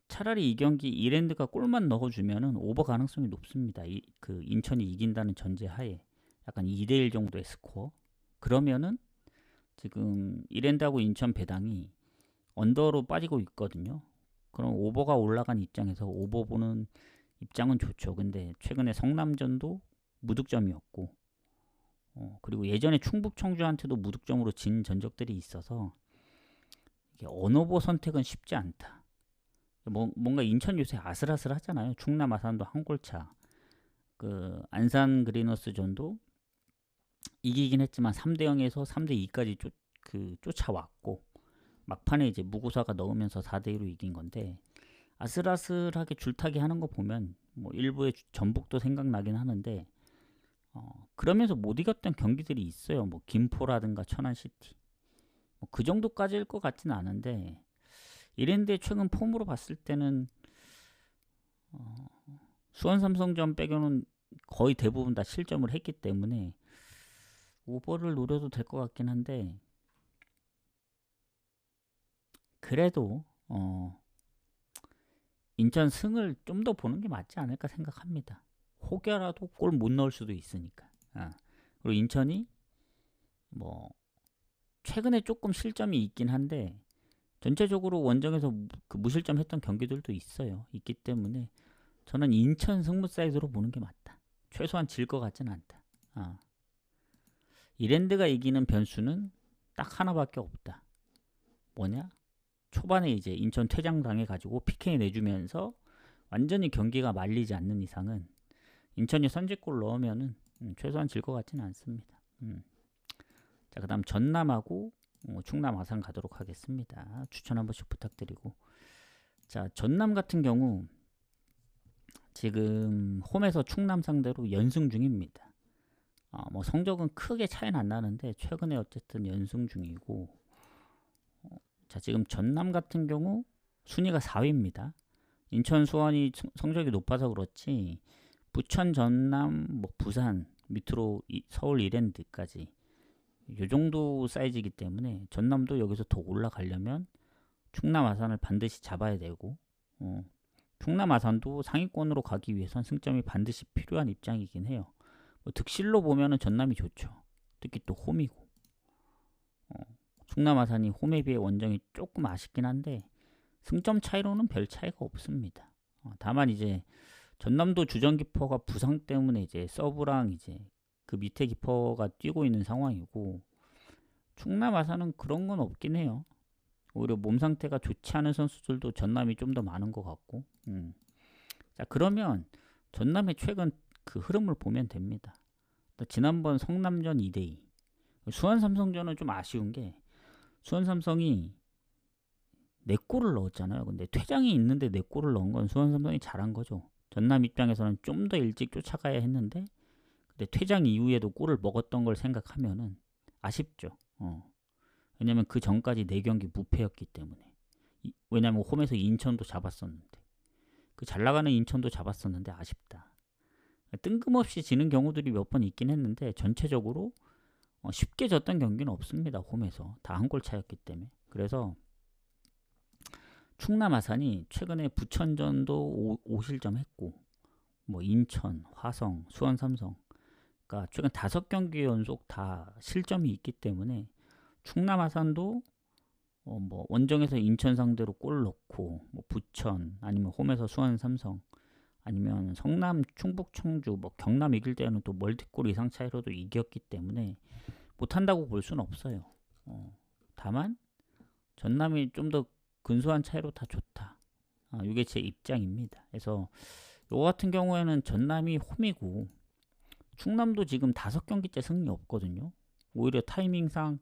차라리 이 경기 이랜드가 골만 넣어주면은 오버 가능성이 높습니다. 그 인천이 이긴다는 전제하에 약간 2대1 정도의 스코어. 그러면은 지금 이랜드하고 인천 배당이 언더로 빠지고 있거든요. 그럼 오버가 올라간 입장에서 오버 보는 입장은 좋죠. 근데 최근에 성남전도 무득점이었고, 그리고 예전에 충북 청주한테도 무득점으로 진 전적들이 있어서 이게 언오버 선택은 쉽지 않다. 뭔가 인천 요새 아슬아슬하잖아요. 충남 아산도 한 골차. 그 안산 그리너스전도 이기긴 했지만 3대0에서 3대2까지 쫓아왔고, 막판에 이제 무고사가 넣으면서 4대2로 이긴 건데, 아슬아슬하게 줄타기 하는 거 보면 뭐 일부의 전북도 생각나긴 하는데, 그러면서 못 이겼던 경기들이 있어요. 뭐 김포라든가 천안시티. 뭐 그 정도까지일 것 같지는 않은데, 이랜드의 최근 폼으로 봤을 때는 수원 삼성전 빼고는 거의 대부분 다 실점을 했기 때문에 오버를 노려도 될 것 같긴 한데, 그래도 인천 승을 좀 더 보는 게 맞지 않을까 생각합니다. 혹여라도 골 못 넣을 수도 있으니까. 그리고 인천이 뭐 최근에 조금 실점이 있긴 한데 전체적으로 원정에서 그 무실점 했던 경기들도 있기 때문에 저는 인천 승부 사이드로 보는 게 맞다. 최소한 질 것 같진 않다. 이랜드가 이기는 변수는 딱 하나밖에 없다. 뭐냐? 초반에 이제 인천 퇴장 당해가지고 PK 내주면서 완전히 경기가 말리지 않는 이상은 인천이 선제골 넣으면은 최소한 질 것 같지는 않습니다. 자, 그다음 전남하고 충남 아산 가도록 하겠습니다. 추천 한 번씩 부탁드리고. 자, 전남 같은 경우 지금 홈에서 충남 상대로 연승 중입니다. 뭐 성적은 크게 차이는 안 나는데 최근에 어쨌든 연승 중이고, 자, 지금 전남 같은 경우 순위가 4위입니다. 인천 수원이 성적이 높아서 그렇지 부천 전남 뭐 부산 밑으로 서울 이랜드까지 이 정도 사이즈이기 때문에 전남도 여기서 더 올라가려면 충남 아산을 반드시 잡아야 되고, 충남 아산도 상위권으로 가기 위해선 승점이 반드시 필요한 입장이긴 해요. 뭐 득실로 보면은 전남이 좋죠. 특히 또 홈이고, 충남 아산이 홈에 비해 원정이 조금 아쉽긴 한데 승점 차이로는 별 차이가 없습니다. 다만 이제 전남도 주전 키퍼가 부상 때문에 이제 서브랑 이제 그 밑에 키퍼가 뛰고 있는 상황이고, 충남 아산은 그런 건 없긴 해요. 오히려 몸 상태가 좋지 않은 선수들도 전남이 좀 더 많은 것 같고. 자, 그러면 전남의 최근 그 흐름을 보면 됩니다. 지난번 성남전 2대2, 수원 삼성전은 좀 아쉬운 게 수원 삼성이 4골을 넣었잖아요. 근데 퇴장이 있는데 4골을 넣은 건 수원 삼성이 잘한 거죠. 전남 입장에서는 좀 더 일찍 쫓아가야 했는데, 근데 퇴장 이후에도 골을 먹었던 걸 생각하면은 아쉽죠. 왜냐면 그 전까지 4경기 무패였기 때문에. 왜냐면 홈에서 인천도 잡았었는데, 그 잘 나가는 인천도 잡았었는데 아쉽다. 뜬금없이 지는 경우들이 몇 번 있긴 했는데 전체적으로 쉽게 졌던 경기는 없습니다. 홈에서 다 한 골 차였기 때문에. 그래서 충남 아산이 최근에 부천전도 5실점 했고, 뭐 인천, 화성, 수원 삼성, 그러니까 최근 5경기 연속 다 실점이 있기 때문에 충남 아산도 뭐 원정에서 인천 상대로 골 넣고, 뭐 부천 아니면 홈에서 수원 삼성 아니면 성남 충북 청주 뭐 경남 이길 때는 또 멀티골 이상 차이로도 이겼기 때문에 못한다고 볼 수는 없어요. 다만 전남이 좀 더 근소한 차이로 다 좋다. 이게 제 입장입니다. 그래서 요 같은 경우에는 전남이 홈이고 충남도 지금 5경기째 승리 없거든요. 오히려 타이밍상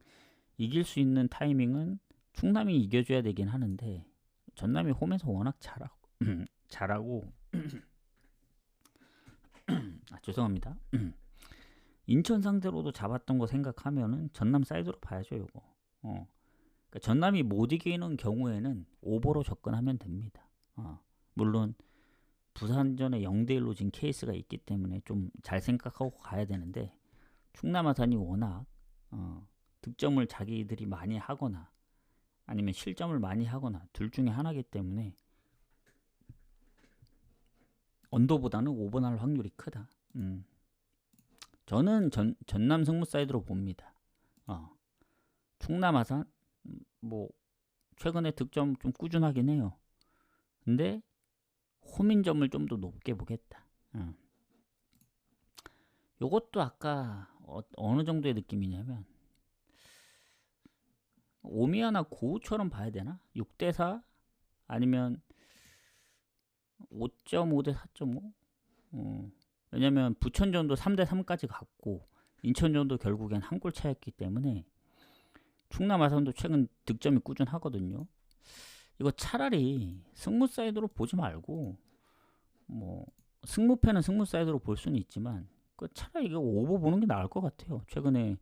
이길 수 있는 타이밍은 충남이 이겨줘야 되긴 하는데 전남이 홈에서 워낙 잘하고 죄송합니다. 인천 상대로도 잡았던 거 생각하면은 전남 사이드로 봐야죠, 요거. 그러니까 전남이 못 이기는 경우에는 오버로 접근하면 됩니다. 물론 부산전에 0대1로 진 케이스가 있기 때문에 좀 잘 생각하고 가야 되는데, 충남 아산이 워낙 득점을 자기들이 많이 하거나 아니면 실점을 많이 하거나 둘 중에 하나이기 때문에 언더보다는 오버 날 확률이 크다. 저는 전남 승부 사이드로 봅니다. 충남 아산 뭐 최근에 득점 좀 꾸준하긴 해요. 근데 홈인점을 좀 더 높게 보겠다. 요것도 아까 어느 정도의 느낌이냐면 오미야나 고우처럼 봐야 되나? 6대4 아니면 5.5대 4.5? 왜냐면 부천전도 3대3까지 갔고 인천전도 결국엔 한 골 차였기 때문에 충남 아산도 최근 득점이 꾸준하거든요. 이거 차라리 승무 사이드로 보지 말고, 뭐 승무패는 승무 사이드로 볼 수는 있지만 차라리 이거 오버 보는 게 나을 것 같아요. 최근에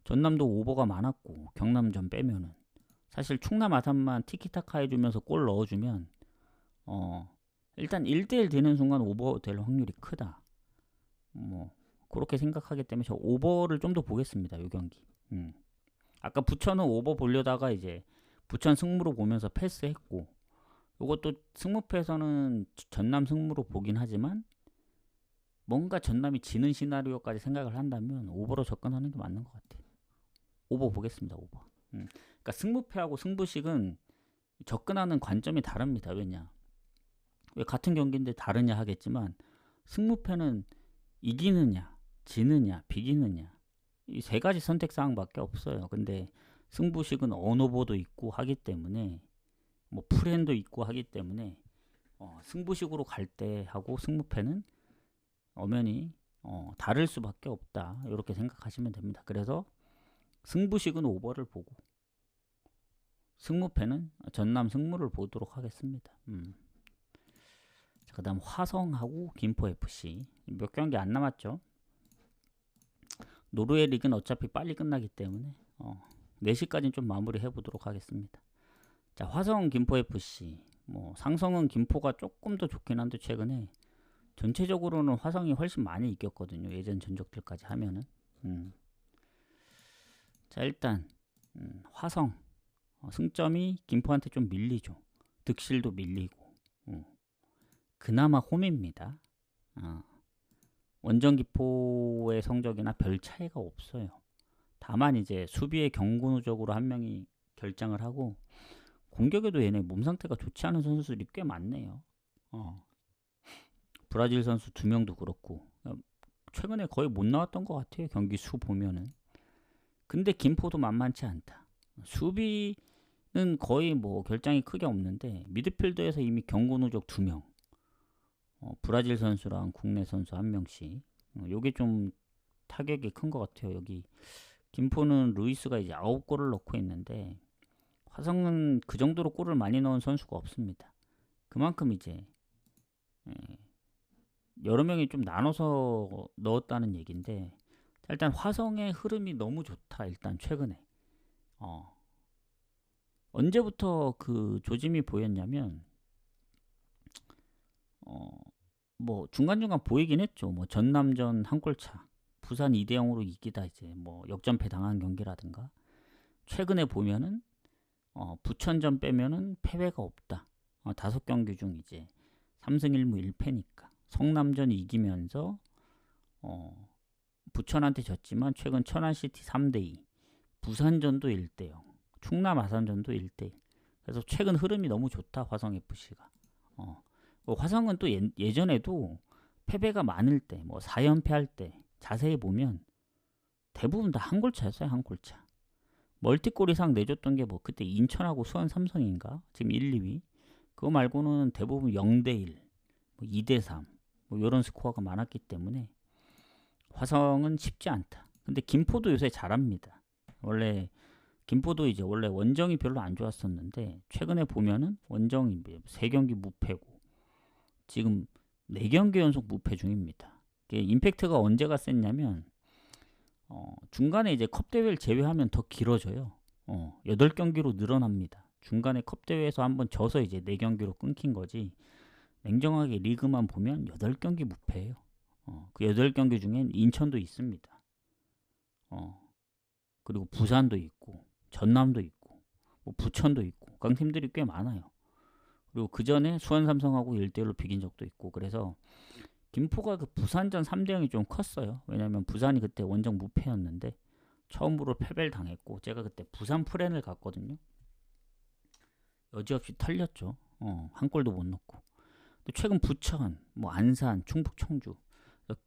전남도 오버가 많았고 경남전 빼면은 사실 충남 아산만 티키타카 해주면서 골 넣어주면 일단 1대1 되는 순간 오버 될 확률이 크다. 뭐 그렇게 생각하기 때문에 저 오버를 좀 더 보겠습니다. 이 경기. 아까 부천은 오버 보려다가 이제 부천 승무로 보면서 패스했고, 이것도 승무패에서는 전남 승무로 보긴 하지만 뭔가 전남이 지는 시나리오까지 생각을 한다면 오버로 접근하는 게 맞는 것 같아요. 오버 보겠습니다. 오버. 그러니까 승무패하고 승부식은 접근하는 관점이 다릅니다. 왜 같은 경기인데 다르냐 하겠지만, 승무패는 이기느냐 지느냐 비기느냐 이 3가지 선택사항밖에 없어요. 근데 승부식은 언오버도 있고 하기 때문에, 뭐 풀핸도 있고 하기 때문에 승부식으로 갈 때 하고 승무패는 엄연히 다를 수밖에 없다. 이렇게 생각하시면 됩니다. 그래서 승부식은 오버를 보고 승무패는 전남 승무를 보도록 하겠습니다. 그 다음 화성하고 김포FC 몇 경기 안 남았죠. 노르웨이 리그는 어차피 빨리 끝나기 때문에 4시까지는 좀 마무리 해보도록 하겠습니다. 자, 화성 김포FC 뭐 상성은 김포가 조금 더 좋긴 한데 최근에 전체적으로는 화성이 훨씬 많이 이겼거든요. 예전 전적들까지 하면은. 자, 일단 화성 승점이 김포한테 좀 밀리죠. 득실도 밀리고. 그나마 홈입니다. 원정 기포의 성적이나 별 차이가 없어요. 다만 이제 수비의 경고누적으로 한 명이 결장을 하고 공격에도 얘네 몸 상태가 좋지 않은 선수들이 꽤 많네요. 브라질 선수 2명도 그렇고 최근에 거의 못 나왔던 것 같아요. 경기 수 보면은. 근데 김포도 만만치 않다. 수비는 거의 뭐 결장이 크게 없는데 미드필더에서 이미 경고누적 2명, 브라질 선수랑 국내 선수 1명씩. 요게 좀 타격이 큰 것 같아요. 여기 김포는 루이스가 이제 9골을 넣고 있는데 화성은 그 정도로 골을 많이 넣은 선수가 없습니다. 그만큼 이제 여러 명이 좀 나눠서 넣었다는 얘기인데 일단 화성의 흐름이 너무 좋다. 일단 최근에 언제부터 그 조짐이 보였냐면 뭐 중간중간 보이긴 했죠. 뭐 전남전 한 골차, 부산 2대0으로 이기다 이제 뭐 역전패 당한 경기라든가 최근에 보면은 부천전 빼면은 패배가 없다. 5경기 중 이제 3승 1무 1패니까 성남전 이기면서 부천한테 졌지만 최근 천안시티 3대2, 부산전도 1대0, 충남 아산전도 1대1. 그래서 최근 흐름이 너무 좋다. 화성FC가. 화성은 또 예전에도 패배가 많을 때, 뭐 4연패 할 때 자세히 보면 대부분 다 한 골차였어요. 한 골차. 멀티골 이상 내줬던 게 뭐 그때 인천하고 수원 삼성인가? 지금 1, 2위. 그거 말고는 대부분 0대1, 뭐 2대3 뭐 이런 스코어가 많았기 때문에 화성은 쉽지 않다. 근데 김포도 요새 잘합니다. 원래 김포도 이제 원래 원정이 별로 안 좋았었는데 최근에 보면은 원정이 3경기 무패고 지금 4경기 연속 무패 중입니다. 임팩트가 언제가 셌냐면 중간에 이제 컵대회를 제외하면 더 길어져요. 8경기로 늘어납니다. 중간에 컵대회에서 한번 져서 이제 4경기로 끊긴 거지. 냉정하게 리그만 보면 8경기 무패예요. 그 8경기 중엔 인천도 있습니다. 그리고 부산도 있고 전남도 있고 뭐 부천도 있고 강팀들이 꽤 많아요. 그리고 그 전에 수원 삼성하고 1대1로 비긴 적도 있고 그래서 김포가 그 부산전 3대0이 좀 컸어요. 왜냐면 부산이 그때 원정 무패였는데 처음으로 패배를 당했고 제가 그때 부산 프렌을 갔거든요. 여지없이 털렸죠. 한 골도 못 넣고. 또 최근 부천, 뭐 안산, 충북, 청주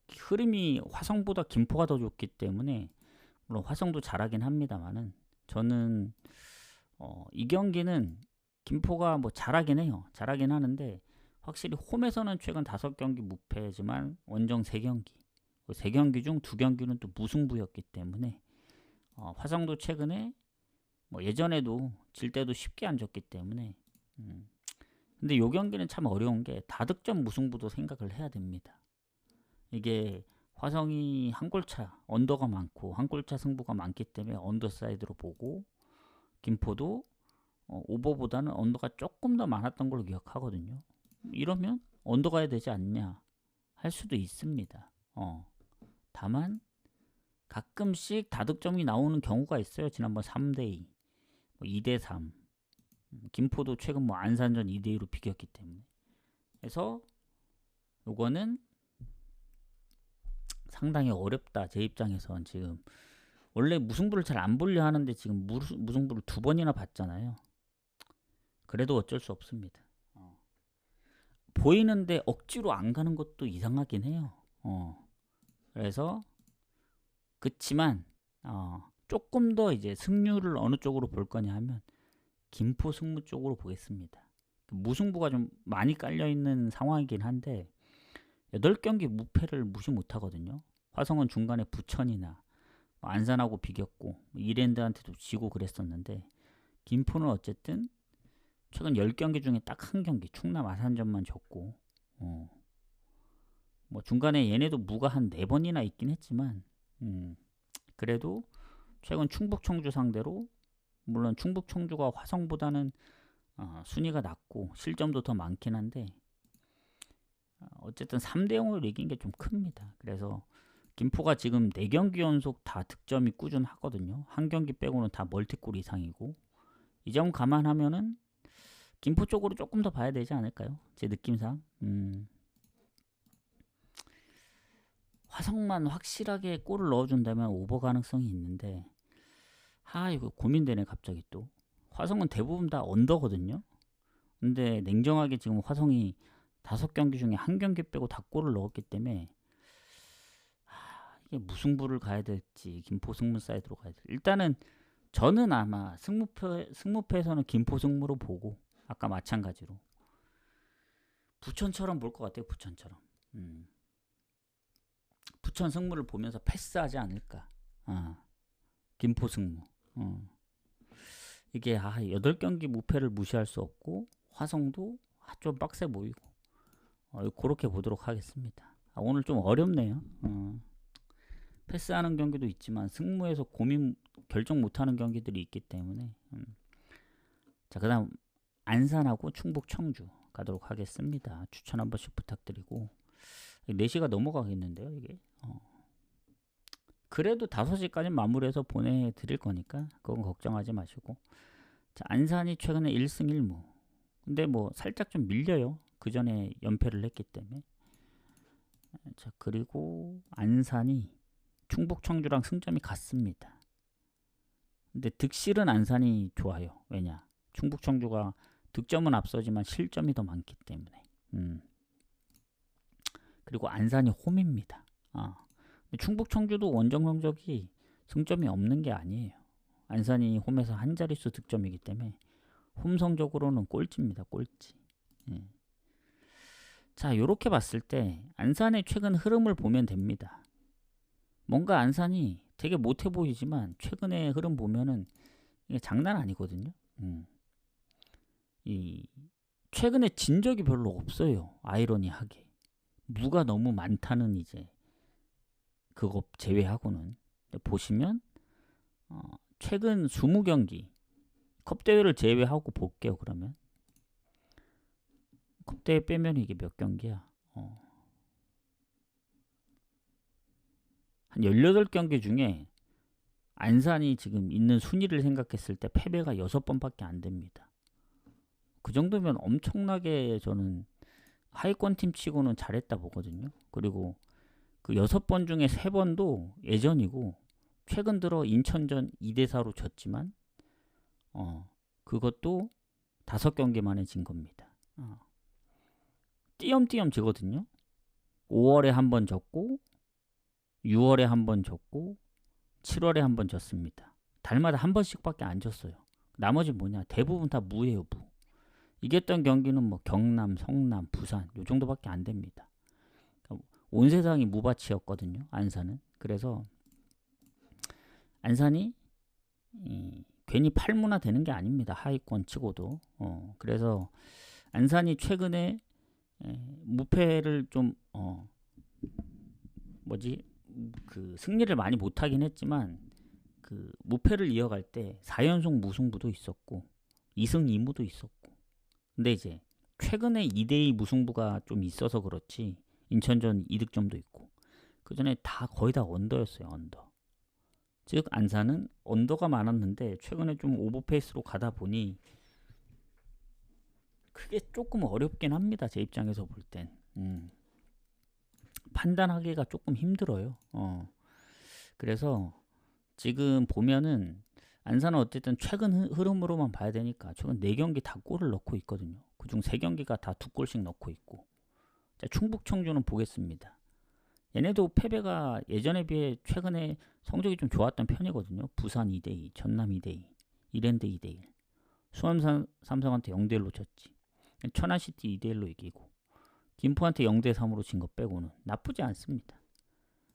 흐름이 화성보다 김포가 더 좋기 때문에 물론 화성도 잘하긴 합니다만은 저는 이 경기는 김포가 뭐 잘하긴 해요. 잘하긴 하는데 확실히 홈에서는 최근 5경기 무패지만 원정 3경기, 3경기 중 2경기는 또 무승부였기 때문에 화성도 최근에 뭐 예전에도 질 때도 쉽게 안 졌기 때문에 근데 요 경기는 참 어려운 게 다득점 무승부도 생각을 해야 됩니다. 이게 화성이 한 골차 언더가 많고 한 골차 승부가 많기 때문에 언더사이드로 보고 김포도 오버보다는 언더가 조금 더 많았던 걸로 기억하거든요. 이러면 언더 가야 되지 않냐 할 수도 있습니다. 다만 가끔씩 다득점이 나오는 경우가 있어요. 지난번 3대2, 뭐 2대3. 김포도 최근 뭐 안산전 2대2로 비겼기 때문에. 그래서 요거는 상당히 어렵다. 제 입장에선 지금 원래 무승부를 잘 안 보려 하는데 지금 무승부를 2번이나 봤잖아요. 그래도 어쩔 수 없습니다. 보이는데 억지로 안 가는 것도 이상하긴 해요. 그래서 그치만 조금 더 이제 승률을 어느 쪽으로 볼 거냐 하면 김포 승무 쪽으로 보겠습니다. 무승부가 좀 많이 깔려 있는 상황이긴 한데 8경기 무패를 무시 못하거든요. 화성은 중간에 부천이나 안산하고 비겼고 이랜드한테도 지고 그랬었는데 김포는 어쨌든 최근 10경기 중에 딱 한 경기 충남 아산전만 졌고 뭐 중간에 얘네도 무가 한 4번이나 있긴 했지만 그래도 최근 충북 청주 상대로 물론 충북 청주가 화성보다는 순위가 낮고 실점도 더 많긴 한데 어쨌든 3대0으로 이긴 게 좀 큽니다. 그래서 김포가 지금 4경기 연속 다 득점이 꾸준하거든요. 한 경기 빼고는 다 멀티골 이상이고 이 점 감안하면은 김포 쪽으로 조금 더 봐야 되지 않을까요? 제 느낌상. 화성만 확실하게 골을 넣어준다면 오버 가능성이 있는데 이거 고민되네 갑자기 또. 화성은 대부분 다 언더거든요. 근데 냉정하게 지금 화성이 5경기 중에 한 경기 빼고 다 골을 넣었기 때문에 이게 무승부를 가야 될지 김포 승무 사이드로 가야 될지 일단은 저는 아마 승무패에서는 김포 승무로 보고 아까 마찬가지로 부천처럼 볼 것 같아요. 부천처럼 부천 승무를 보면서 패스하지 않을까. 김포 승무 이게 8경기 무패를 무시할 수 없고 화성도 좀 빡세 보이고 그렇게 보도록 하겠습니다. 오늘 좀 어렵네요. 패스하는 경기도 있지만 승무에서 결정 못하는 경기들이 있기 때문에 자, 그 다음 안산하고 충북 청주 가도록 하겠습니다. 추천 한 번씩 부탁드리고 4시가 넘어가겠는데요 이게. 그래도 5시까지 마무리해서 보내드릴 거니까 그건 걱정하지 마시고. 자, 안산이 최근에 1승 1무 근데 뭐 살짝 좀 밀려요. 그 전에 연패를 했기 때문에. 자, 그리고 안산이 충북 청주랑 승점이 같습니다. 근데 득실은 안산이 좋아요. 왜냐? 충북 청주가 득점은 앞서지만 실점이 더 많기 때문에. 그리고 안산이 홈입니다. 충북 청주도 원정 성적이 승점이 없는 게 아니에요. 안산이 홈에서 한 자릿수 득점이기 때문에 홈 성적으로는 꼴찌입니다. 꼴찌. 자, 요렇게 봤을 때 안산의 최근 흐름을 보면 됩니다. 뭔가 안산이 되게 못해 보이지만 최근의 흐름 보면은 이게 장난 아니거든요. 최근에 진 적이 별로 없어요. 아이러니하게. 무가 너무 많다는 이제 그거 제외하고는 보시면 최근 20경기 컵대회를 제외하고 볼게요. 그러면 컵대회 빼면 이게 몇 경기야? 한 18경기 중에 안산이 지금 있는 순위를 생각했을 때 패배가 6번밖에 안 됩니다. 그 정도면 엄청나게 저는 하위권 팀 치고는 잘했다 보거든요. 그리고 그 6번 중에 3번도 예전이고 최근 들어 인천전 2대4로 졌지만 그것도 5경기 만에 진 겁니다. 띄엄띄엄 지거든요. 5월에 한 번 졌고 6월에 한 번 졌고 7월에 한 번 졌습니다. 달마다 한 번씩밖에 안 졌어요. 나머지 뭐냐? 대부분 다 무예요. 무. 이겼던 경기는 뭐 경남, 성남, 부산 요 정도밖에 안 됩니다. 온 세상이 무밭이었거든요. 안산은. 그래서 안산이 괜히 팔무나 되는 게 아닙니다. 하위권 치고도. 그래서 안산이 최근에 무패를 좀 그 승리를 많이 못하긴 했지만 그 무패를 이어갈 때 4연속 무승부도 있었고 2승 2무도 있었고 근데 이제 최근에 2대2 무승부가 좀 있어서 그렇지 인천전 2득점도 있고 그 전에 거의 다 언더였어요. 언더. 즉 안산은 언더가 많았는데 최근에 좀 오버페이스로 가다 보니 그게 조금 어렵긴 합니다. 제 입장에서 볼 땐. 판단하기가 조금 힘들어요. 그래서 지금 보면은 안산은 어쨌든 최근 흐름으로만 봐야 되니까 최근 4경기 다 골을 넣고 있거든요. 그중 3경기가 다 2골씩 넣고 있고. 자, 충북 청주는 보겠습니다. 얘네도 패배가 예전에 비해 최근에 성적이 좀 좋았던 편이거든요. 부산 2대2, 전남 2대2, 이랜드 2대1, 수원 삼성한테 0대1로 졌지. 천안시티 2대1로 이기고 김포한테 0대3으로 진 거 빼고는 나쁘지 않습니다.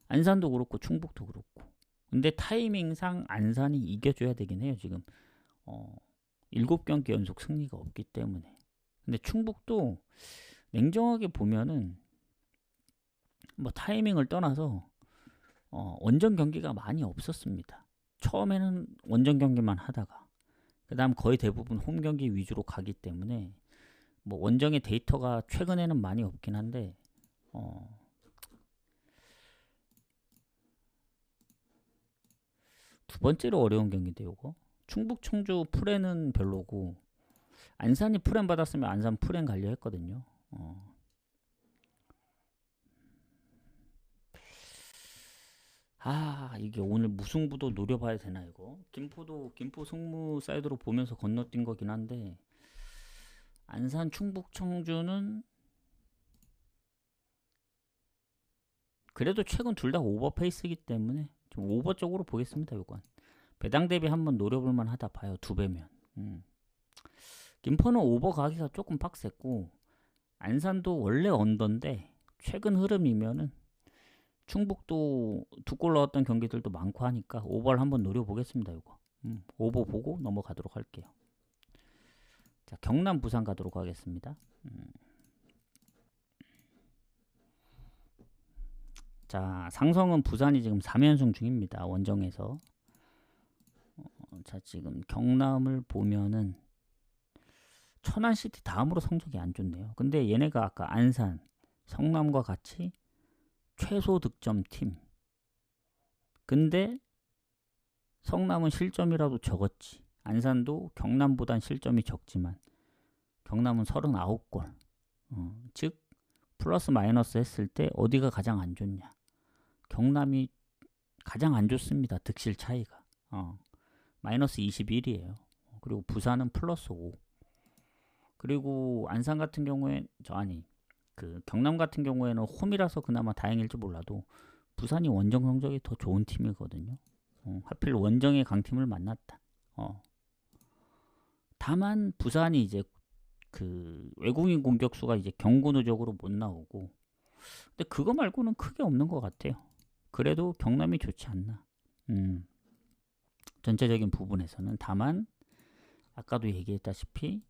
안산도 그렇고 충북도 그렇고. 근데 타이밍상 안산이 이겨줘야 되긴 해요. 지금 7경기 연속 승리가 없기 때문에. 근데 충북도 냉정하게 보면은 뭐 타이밍을 떠나서 원정 경기가 많이 없었습니다. 처음에는 원정 경기만 하다가 그 다음 거의 대부분 홈 경기 위주로 가기 때문에 뭐 원정의 데이터가 최근에는 많이 없긴 한데 두 번째로 어려운 경기인데 요거 충북 청주 프레는 별로고 안산이 프렌 받았으면 안산 프렌 갈려 했거든요. 이게 오늘 무승부도 노려봐야 되나 이거. 김포도 김포 승무 사이드로 보면서 건너뛴 거긴 한데 안산 충북 청주는 그래도 최근 둘 다 오버 페이스이기 때문에 좀 오버 쪽으로 보겠습니다. 요건 배당 대비 한번 노려볼만 하다 봐요. 2배면. 김포는 오버 가기가 조금 빡셌고 안산도 원래 언더인데 최근 흐름이면은 충북도 2골 넣었던 경기들도 많고 하니까 오버를 한번 노려보겠습니다. 요거 오버 보고 넘어가도록 할게요. 자, 경남 부산 가도록 하겠습니다. 자, 상성은 부산이 지금 3연승 중입니다. 원정에서. 자, 지금 경남을 보면은 천안시티 다음으로 성적이 안 좋네요. 근데 얘네가 아까 안산, 성남과 같이 최소 득점 팀. 근데 성남은 실점이라도 적었지. 안산도 경남보단 실점이 적지만 경남은 39골. 즉 플러스 마이너스 했을 때 어디가 가장 안 좋냐. 경남이 가장 안 좋습니다. 득실 차이가. 마이너스 21이에요. 그리고 부산은 플러스 5. 그리고 안산 같은 경우에 그 경남 같은 경우에는 홈이라서 그나마 다행일지 몰라도 부산이 원정 성적이 더 좋은 팀이거든요. 하필 원정의 강팀을 만났다. 다만 부산이 이제 그 외국인 공격수가 이제 경고 누적으로 못 나오고 근데 그거 말고는 크게 없는 것 같아요. 그래도 경남이 좋지 않나. 전체적인 부분에서는 다만 아까도 얘기했다시피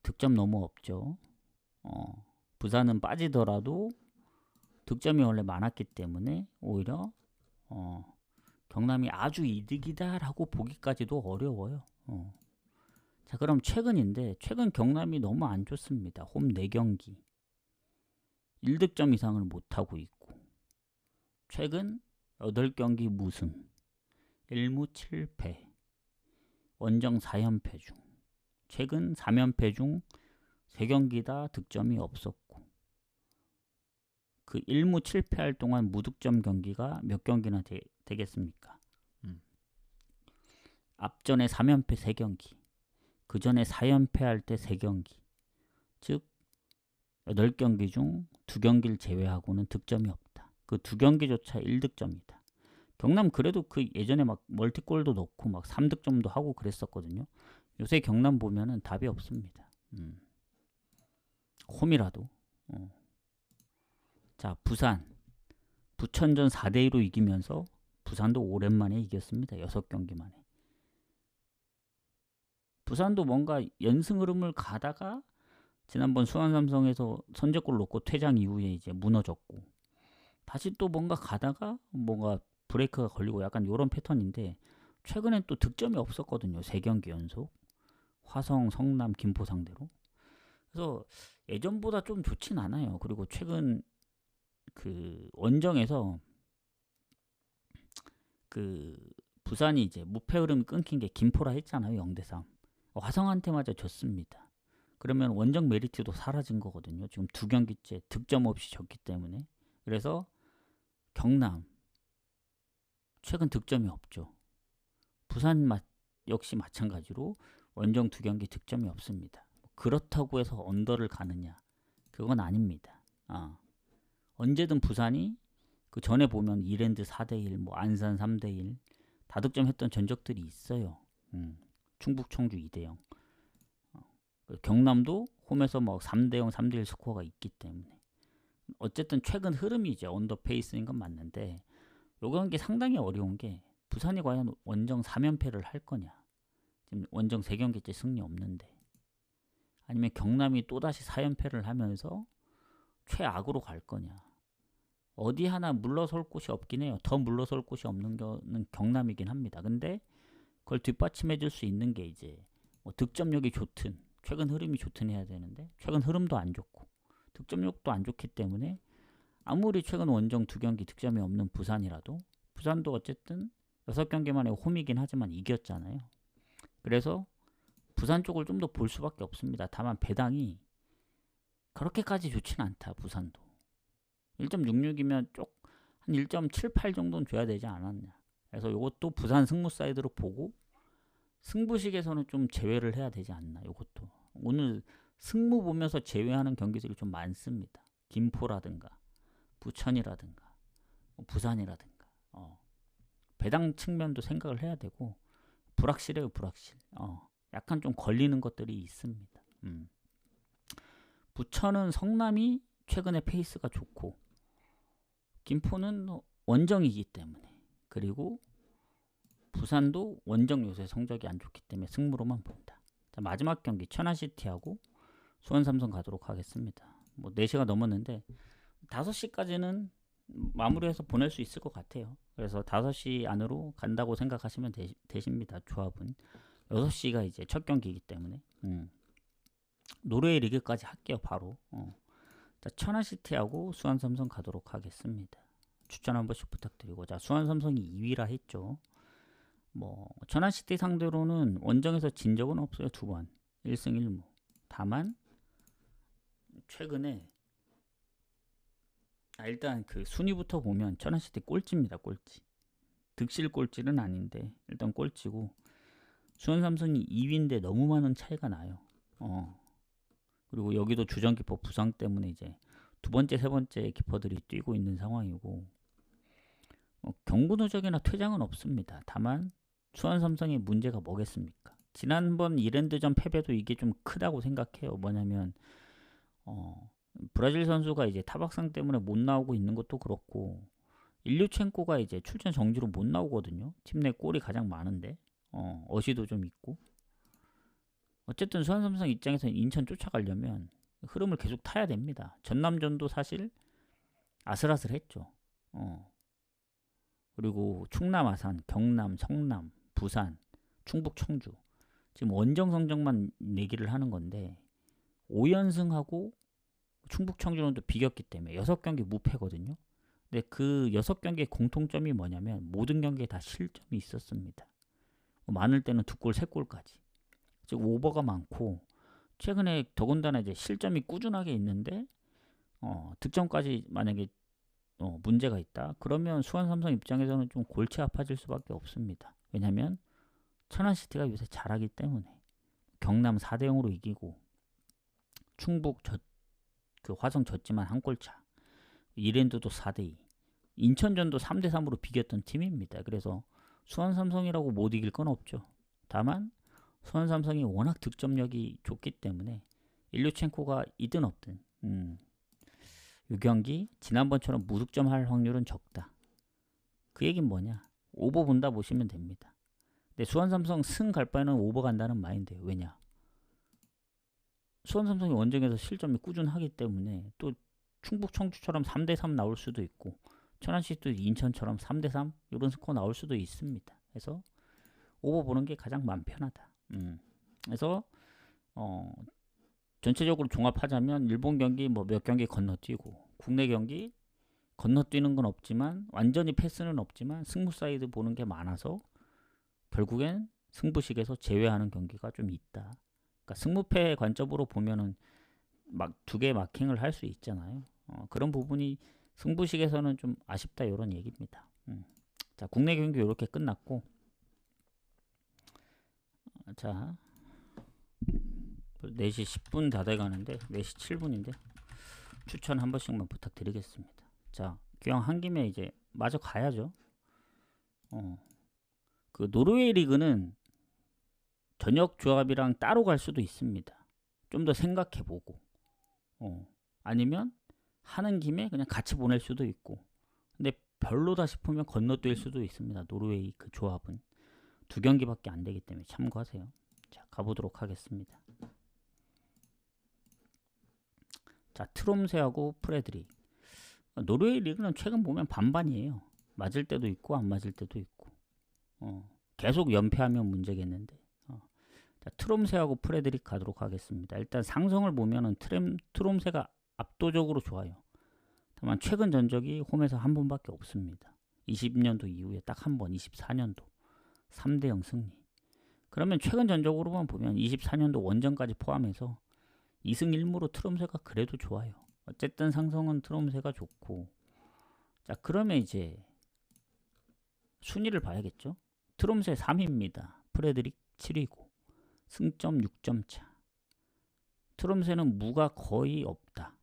득점 너무 없죠. 부산은 빠지더라도 득점이 원래 많았기 때문에 오히려 경남이 아주 이득이다라고 보기까지도 어려워요. 자, 그럼 최근인데 최근 경남이 너무 안 좋습니다. 홈 4경기 1득점 이상을 못하고 있고 최근 8경기 무승 1무 7패 원정 4연패 중 최근 3연패 중 3경기 다 득점이 없었고 그 1무 7패할 동안 무득점 경기가 몇 경기나 되겠습니까? 앞전에 3연패 3경기 그 전에 4연패할 때 3경기 즉 8경기 중 2경기를 제외하고는 득점이 없다. 그 2경기조차 1득점이다. 경남 그래도 그 예전에 막 멀티골도 넣고 막 3득점도 하고 그랬었거든요. 요새 경남 보면은 답이 없습니다. 홈이라도. 자, 부산. 부천전 4대2로 이기면서 부산도 오랜만에 이겼습니다. 6경기 만에. 부산도 뭔가 연승 흐름을 가다가 지난번 수원 삼성에서 선제골 넣고 퇴장 이후에 이제 무너졌고 다시 또 뭔가 가다가 뭔가 브레이크가 걸리고 약간 요런 패턴인데 최근엔 또 득점이 없었거든요. 3경기 연속. 화성, 성남, 김포 상대로. 그래서 예전보다 좀 좋진 않아요. 그리고 최근 그 원정에서 그 부산이 이제 무패 흐름이 끊긴 게 김포라 했잖아요. 0대3. 화성한테 맞아 졌습니다. 그러면 원정 메리트도 사라진 거거든요. 지금 2경기째 득점 없이 졌기 때문에. 그래서 경남 최근 득점이 없죠. 부산 역시 마찬가지로 원정 2경기 득점이 없습니다. 그렇다고 해서 언더를 가느냐? 그건 아닙니다. 언제든 부산이 그 전에 보면 이랜드 4대1, 뭐 안산 3대1 다득점했던 전적들이 있어요. 충북 청주 2대0. 경남도 홈에서 뭐 3대0, 3대1 스코어가 있기 때문에 어쨌든 최근 흐름이 이제 언더 페이스인 건 맞는데 요 경기 상당히 어려운 게 부산이 과연 원정 3연패를 할 거냐. 지금 원정 3경기째 승리 없는데 아니면 경남이 또다시 4연패를 하면서 최악으로 갈 거냐. 어디 하나 물러설 곳이 없긴 해요. 더 물러설 곳이 없는 거는 경남이긴 합니다. 근데 그걸 뒷받침해 줄 수 있는 게 이제 뭐 득점력이 좋든 최근 흐름이 좋든 해야 되는데 최근 흐름도 안 좋고 득점력도 안 좋기 때문에 아무리 최근 원정 2경기 득점이 없는 부산이라도 부산도 어쨌든 6경기 만에 홈이긴 하지만 이겼잖아요. 그래서 부산 쪽을 좀 더 볼 수밖에 없습니다. 다만 배당이 그렇게까지 좋진 않다. 부산도 1.66이면 한 1.78 정도는 줘야 되지 않았냐. 그래서 이것도 부산 승무 사이드로 보고 승부식에서는 좀 제외를 해야 되지 않나. 이것도 오늘 승무 보면서 제외하는 경기들이 좀 많습니다. 김포라든가 부천이라든가 부산이라든가 배당 측면도 생각을 해야 되고 불확실해요. 불확실. 약간 좀 걸리는 것들이 있습니다. 부천은 성남이 최근에 페이스가 좋고 김포는 원정이기 때문에 그리고 부산도 원정 요새 성적이 안 좋기 때문에 승부로만 본다. 자, 마지막 경기 천안시티하고 수원삼성 가도록 하겠습니다. 뭐 4시가 넘었는데 5시까지는 마무리해서 보낼 수 있을 것 같아요. 그래서 5시 안으로 간다고 생각하시면 되십니다. 조합은 6시가 이제 첫 경기이기 때문에 노르웨이 리그까지 할게요. 바로 자, 천안시티하고 수원삼성 가도록 하겠습니다. 추천 한 번씩 부탁드리고 자 수원삼성이 2위라 했죠. 뭐 천안시티 상대로는 원정에서 진 적은 없어요. 2번 1승 1무. 다만 최근에 일단 그 순위부터 보면 천안시티 꼴찌입니다. 꼴찌. 득실 꼴찌는 아닌데 일단 꼴찌고 수원삼성이 2위인데 너무 많은 차이가 나요. 그리고 여기도 주전키퍼 부상 때문에 이제 2번째, 3번째 키퍼들이 뛰고 있는 상황이고 경고 누적이나 퇴장은 없습니다. 다만 수원삼성의 문제가 뭐겠습니까? 지난번 이랜드전 패배도 이게 좀 크다고 생각해요. 뭐냐면 브라질 선수가 이제 타박상 때문에 못 나오고 있는 것도 그렇고 일류첸코가 이제 출전 정지로 못 나오거든요. 팀 내 골이 가장 많은데 어시도 좀 있고 어쨌든 수원삼성 입장에서는 인천 쫓아가려면 흐름을 계속 타야 됩니다. 전남전도 사실 아슬아슬했죠. 그리고 충남, 아산, 경남, 성남, 부산, 충북, 청주 지금 원정 성적만 내기를 하는 건데 5연승하고 충북, 청주는 또 비겼기 때문에 6경기 무패거든요. 근데 그 6경기의 공통점이 뭐냐면 모든 경기에 다 실점이 있었습니다. 많을 때는 2골, 3골까지. 즉 오버가 많고 최근에 더군다나 이제 실점이 꾸준하게 있는데 득점까지 만약에 문제가 있다. 그러면 수원삼성 입장에서는 좀 골치 아파질 수밖에 없습니다. 왜냐하면 천안시티가 요새 잘하기 때문에 경남 4대0으로 이기고 충북 그 화성 졌지만 한 골차. 이랜드도 4대2. 인천전도 3대3으로 비겼던 팀입니다. 그래서 수원삼성이라고 못 이길 건 없죠. 다만 수원삼성이 워낙 득점력이 좋기 때문에 일류첸코가 이든 없든 이 경기 지난번처럼 무득점할 확률은 적다. 그 얘기는 뭐냐? 오버 본다 보시면 됩니다. 근데 수원삼성 승 갈 바에는 오버 간다는 마인드예요. 왜냐? 수원삼성이 원정에서 실점이 꾸준하기 때문에 또 충북 청주처럼 3대3 나올 수도 있고 천안시티도 인천처럼 3대3 이런 스코어 나올 수도 있습니다. 그래서 오버 보는 게 가장 마음 편하다. 그래서 전체적으로 종합하자면 일본 경기 뭐 몇 경기 건너뛰고 국내 경기 건너뛰는 건 없지만 완전히 패스는 없지만 승부 사이드 보는 게 많아서 결국엔 승부식에서 제외하는 경기가 좀 있다. 그러니까 승무패 관점으로 보면은 막 2개 마킹을 할 수 있잖아요. 그런 부분이 승부식에서는 좀 아쉽다 이런 얘기입니다. 자 국내 경기 이렇게 끝났고 자 4시 10분 다 돼가는데 4시 7분인데 추천 한 번씩만 부탁드리겠습니다. 자 기왕 한 김에 이제 마저 가야죠. 그 노르웨이 리그는 저녁 조합이랑 따로 갈 수도 있습니다. 좀 더 생각해보고 아니면 하는 김에 그냥 같이 보낼 수도 있고. 근데 별로다 싶으면 건너뛸 수도 있습니다. 노르웨이 그 조합은 2경기밖에 안 되기 때문에 참고하세요. 자, 가보도록 하겠습니다. 자, 트롬세하고 프레드릭. 노르웨이 리그는 최근 보면 반반이에요. 맞을 때도 있고 안 맞을 때도 있고. 계속 연패하면 문제겠는데. 자, 트롬세하고 프레드릭 가도록 하겠습니다. 일단 상성을 보면은 트롬세가 압도적으로 좋아요. 다만 최근 전적이 홈에서 한 번밖에 없습니다. 20년도 이후에 딱 한 번, 24년도 3대0 승리. 그러면 최근 전적으로만 보면 24년도 원정까지 포함해서 2승 1무로 트롬세가 그래도 좋아요. 어쨌든 상성은 트롬세가 좋고. 자, 그러면 이제 순위를 봐야겠죠. 트롬세 3위입니다. 프레드릭 7위고 승점 6점 차. 트롬세는 무가 거의 없다.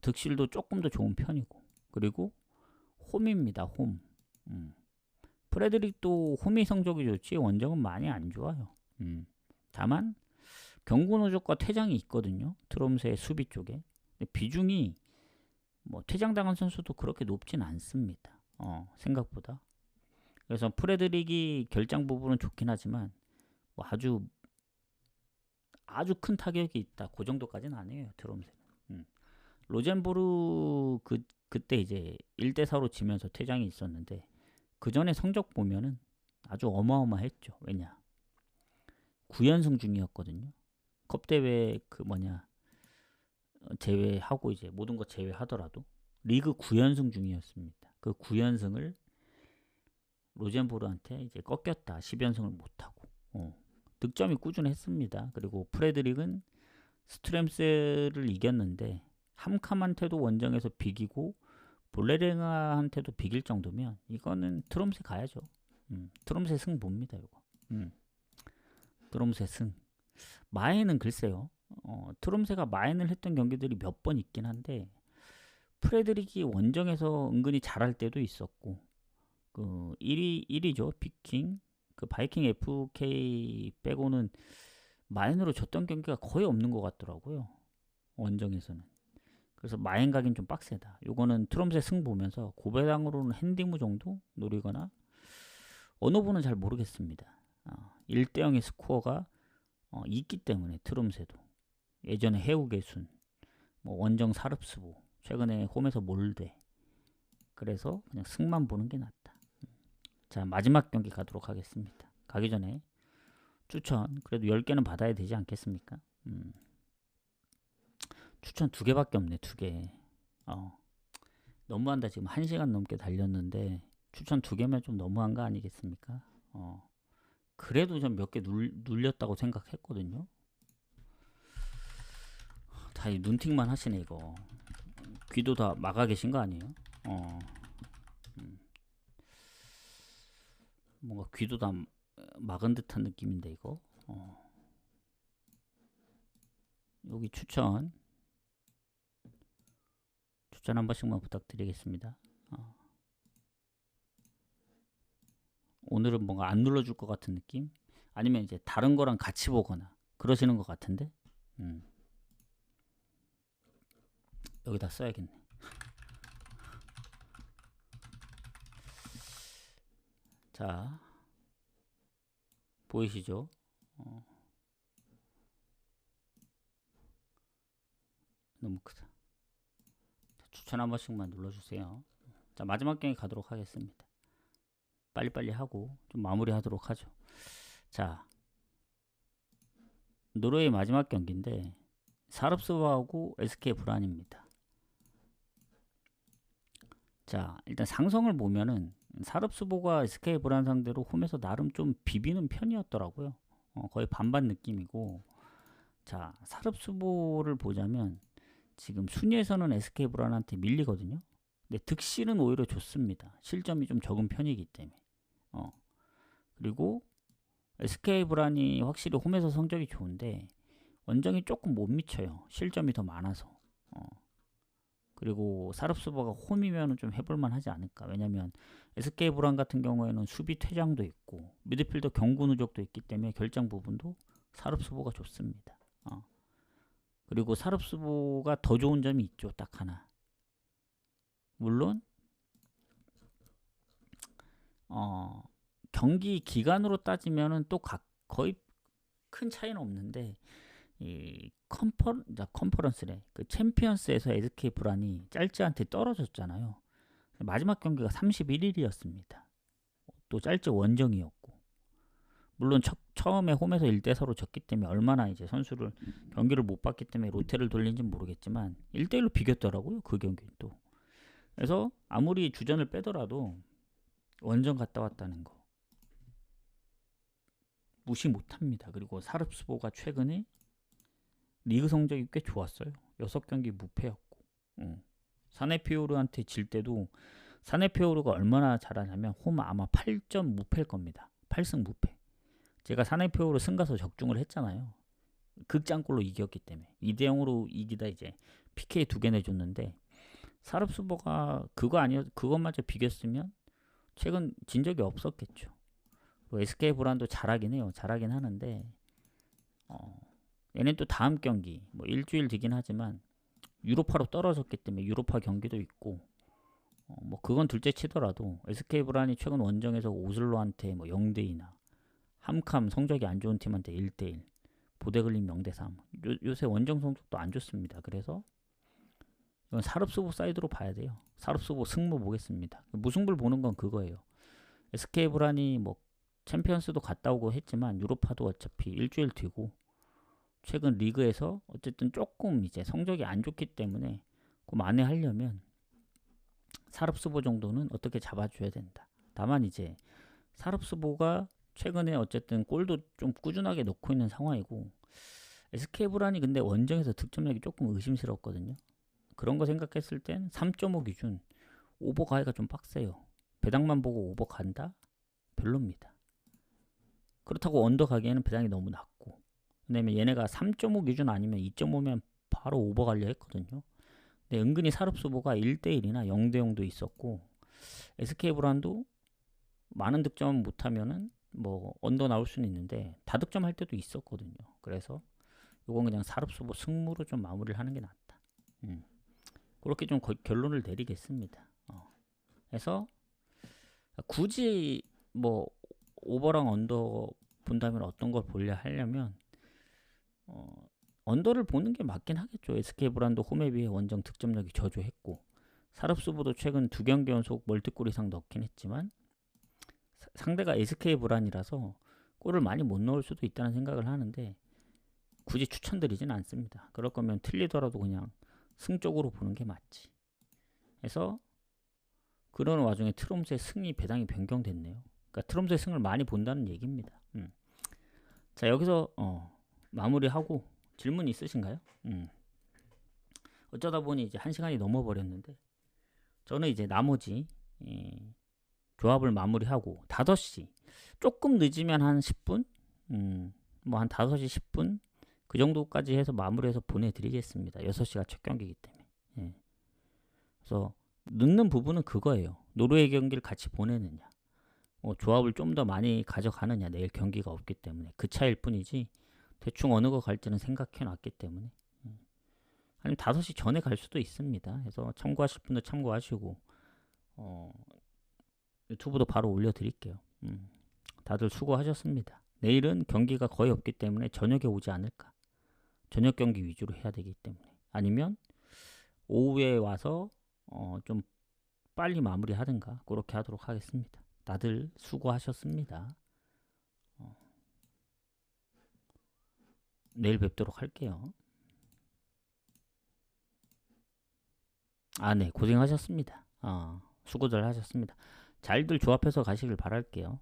득실도 조금 더 좋은 편이고. 그리고 홈입니다. 홈. 프레드릭도 홈이 성적이 좋지 원정은 많이 안 좋아요. 다만 경고 누적과 퇴장이 있거든요. 트롬세의 수비 쪽에. 근데 비중이 뭐 퇴장당한 선수도 그렇게 높진 않습니다. 생각보다. 그래서 프레드릭이 결장 부분은 좋긴 하지만 뭐 아주 큰 타격이 있다. 그 정도까지는 아니에요. 트롬세는. 로젠보르 그때 이제 1대4로 지면서 퇴장이 있었는데 그 전에 성적 보면은 아주 어마어마했죠. 왜냐? 9연승 중이었거든요. 컵대회 제외하고 이제 모든 거 제외하더라도 리그 9연승 중이었습니다. 그 9연승을 로젠보르한테 이제 꺾였다. 10연승을 못하고. 득점이 꾸준했습니다. 그리고 프레드릭은 스트렘스를 이겼는데 함캄한테도 원정에서 비기고 볼레랭아한테도 비길 정도면 이거는 트롬세 가야죠. 트롬세 승 봅니다. 이거. 트롬세 승. 마에는 글쎄요. 트롬세가 마엔을 했던 경기들이 몇 번 있긴 한데 프레드릭이 원정에서 은근히 잘할 때도 있었고 그 1위죠. 피킹. 그 바이킹 FK 빼고는 마엔으로 졌던 경기가 거의 없는 것 같더라고요. 원정에서는. 그래서 마엔 가긴 좀 빡세다. 요거는 트롬세 승 보면서 고배당으로는 핸디무 정도 노리거나 어느 분은 잘 모르겠습니다. 1대0의 스코어가 있기 때문에 트롬세도 예전에 해우개순, 뭐 원정 사릅스보, 최근에 홈에서 몰대. 그래서 그냥 승만 보는 게 낫다. 자, 마지막 경기 가도록 하겠습니다. 가기 전에 추천 그래도 10개는 받아야 되지 않겠습니까? 추천 2개밖에 없네. 2개. 너무한다. 지금 1시간 넘게 달렸는데 추천 2개면 좀 너무한 거 아니겠습니까? 그래도 좀 몇 개 눌렸다고 생각했거든요. 다 눈팅만 하시네 이거. 귀도 다 막아 계신 거 아니에요? 뭔가 귀도 다 막은 듯한 느낌인데 이거. 여기 추천 한 번씩만 부탁드리겠습니다. 오늘은 뭔가 안 눌러줄 것 같은 느낌? 아니면 이제 다른 거랑 같이 보거나 그러시는 것 같은데. 여기다 써야겠네. 자, 보이시죠? 너무 크다. 추천 한 번씩만 눌러주세요. 자, 마지막 경기 가도록 하겠습니다. 빨리빨리 하고 좀 마무리하도록 하죠. 자, 노르웨이 마지막 경기인데 사릅스보하고 SK 브란입니다. 자, 일단 상성을 보면은 사릅스보가 SK 브란 상대로 홈에서 나름 좀 비비는 편이었더라고요. 거의 반반 느낌이고. 자, 사릅스보를 보자면 지금 순위에서는 SK 브란한테 밀리거든요. 근데 득실은 오히려 좋습니다. 실점이 좀 적은 편이기 때문에. 그리고 SK 브란이 확실히 홈에서 성적이 좋은데 원정이 조금 못 미쳐요. 실점이 더 많아서. 그리고 사릅스보가 홈이면 좀 해볼만 하지 않을까. 왜냐면 SK 브란 같은 경우에는 수비 퇴장도 있고 미드필더 경고 누적도 있기 때문에 결장 부분도 사릅스보가 좋습니다. 그리고 사릅스보가 더 좋은 점이 있죠. 딱 하나. 물론 경기 기간으로 따지면은 또 거의 큰 차이는 없는데 이 컨퍼런스래. 그 챔피언스에서 SK 브란이 짤즈한테 떨어졌잖아요. 마지막 경기가 31일이었습니다. 또 짤즈 원정이었고, 물론 처음에 홈에서 1대4로 졌기 때문에 얼마나 이제 선수를 경기를 못 봤기 때문에 로테를 돌린지는 모르겠지만 1대1로 비겼더라고요. 그 경기는 또. 그래서 아무리 주전을 빼더라도 원정 갔다 왔다는 거 무시 못합니다. 그리고 사릅스보가 최근에 리그 성적이 꽤 좋았어요. 6경기 무패였고, 사네피오르한테 질 때도 사네피오르가 얼마나 잘하냐면 홈 아마 8점 무패일 겁니다. 8승 무패. 제가 사네피오르 승가서 적중을 했잖아요. 극장골로 이겼기 때문에 2대0으로 이기다 이제 PK 2개 내줬는데, 사릅스보가 그것마저 비겼으면 최근 진 적이 없었겠죠. SK 브란도 잘하긴 해요. 잘하긴 하는데 얘는 또 다음 경기 뭐 일주일 뒤긴 하지만 유로파로 떨어졌기 때문에 유로파 경기도 있고, 뭐 그건 둘째 치더라도 SK 브란이 최근 원정에서 오슬로한테 뭐 0대2나 함캄 성적이 안 좋은 팀한테 1대1, 보데글림 0대3, 요새 원정 성적도 안 좋습니다. 그래서 이건 사릅스보 사이드로 봐야 돼요. 사릅스보 승부 보겠습니다. 무승부를 보는 건 그거예요. SK 브란이 뭐 챔피언스도 갔다 오고 했지만 유로파도 어차피 일주일 뒤고, 최근 리그에서 어쨌든 조금 이제 성적이 안 좋기 때문에 그 만회하려면 사릅스보 정도는 어떻게 잡아줘야 된다. 다만 이제 사릅스보가 최근에 어쨌든 골도 좀 꾸준하게 넣고 있는 상황이고, SK 브란이 근데 원정에서 득점력이 조금 의심스럽거든요. 그런 거 생각했을 땐 3.5 기준 오버 가기가 좀 빡세요. 배당만 보고 오버 간다? 별로입니다. 그렇다고 언더 가기에는 배당이 너무 낮고, 왜냐면 얘네가 3.5 기준 아니면 2.5면 바로 오버 가려 했거든요. 근데 은근히 사릅스보가 1대1이나 0대0도 있었고, SK 브란도 많은 득점 못하면은 뭐 언더 나올 수는 있는데 다득점 할 때도 있었거든요. 그래서 이건 그냥 사릅스보 승무로 좀 마무리를 하는 게 낫다. 그렇게 좀 결론을 내리겠습니다. 그래서 굳이 뭐 오버랑 언더 본다면 어떤 걸 보려 하려면 언더를 보는 게 맞긴 하겠죠. SK 브란도 홈에 비해 원정 득점력이 저조했고, 사릅스보도 최근 2경기 연속 멀티골 이상 넣긴 했지만 상대가 SK 브란이라서 골을 많이 못 넣을 수도 있다는 생각을 하는데 굳이 추천드리진 않습니다. 그럴 거면 틀리더라도 그냥 승 쪽으로 보는 게 맞지. 그래서 그런 와중에 트롬스의 승리 배당이 변경됐네요. 그러니까 트롬스의 승을 많이 본다는 얘기입니다. 자, 여기서 마무리하고 질문 있으신가요? 어쩌다 보니 이제 1시간이 넘어버렸는데, 저는 이제 나머지 조합을 마무리하고 5시 조금 늦으면 한 10분, 뭐 한 5시 10분 그 정도까지 해서 마무리해서 보내드리겠습니다. 6시가 첫 경기이기 때문에. 그래서 늦는 부분은 그거예요. 노르웨이 경기를 같이 보내느냐, 조합을 좀 더 많이 가져가느냐, 내일 경기가 없기 때문에 그 차이일 뿐이지 대충 어느 거 갈지는 생각해 놨기 때문에. 아니면 5시 전에 갈 수도 있습니다. 그래서 참고하실 분도 참고하시고, 유튜브도 바로 올려드릴게요. 다들 수고하셨습니다. 내일은 경기가 거의 없기 때문에 저녁에 오지 않을까. 저녁 경기 위주로 해야 되기 때문에. 아니면 오후에 와서 좀 빨리 마무리하든가 그렇게 하도록 하겠습니다. 다들 수고하셨습니다. 내일 뵙도록 할게요. 네, 고생하셨습니다. 수고들 하셨습니다. 잘들 조합해서 가시길 바랄게요.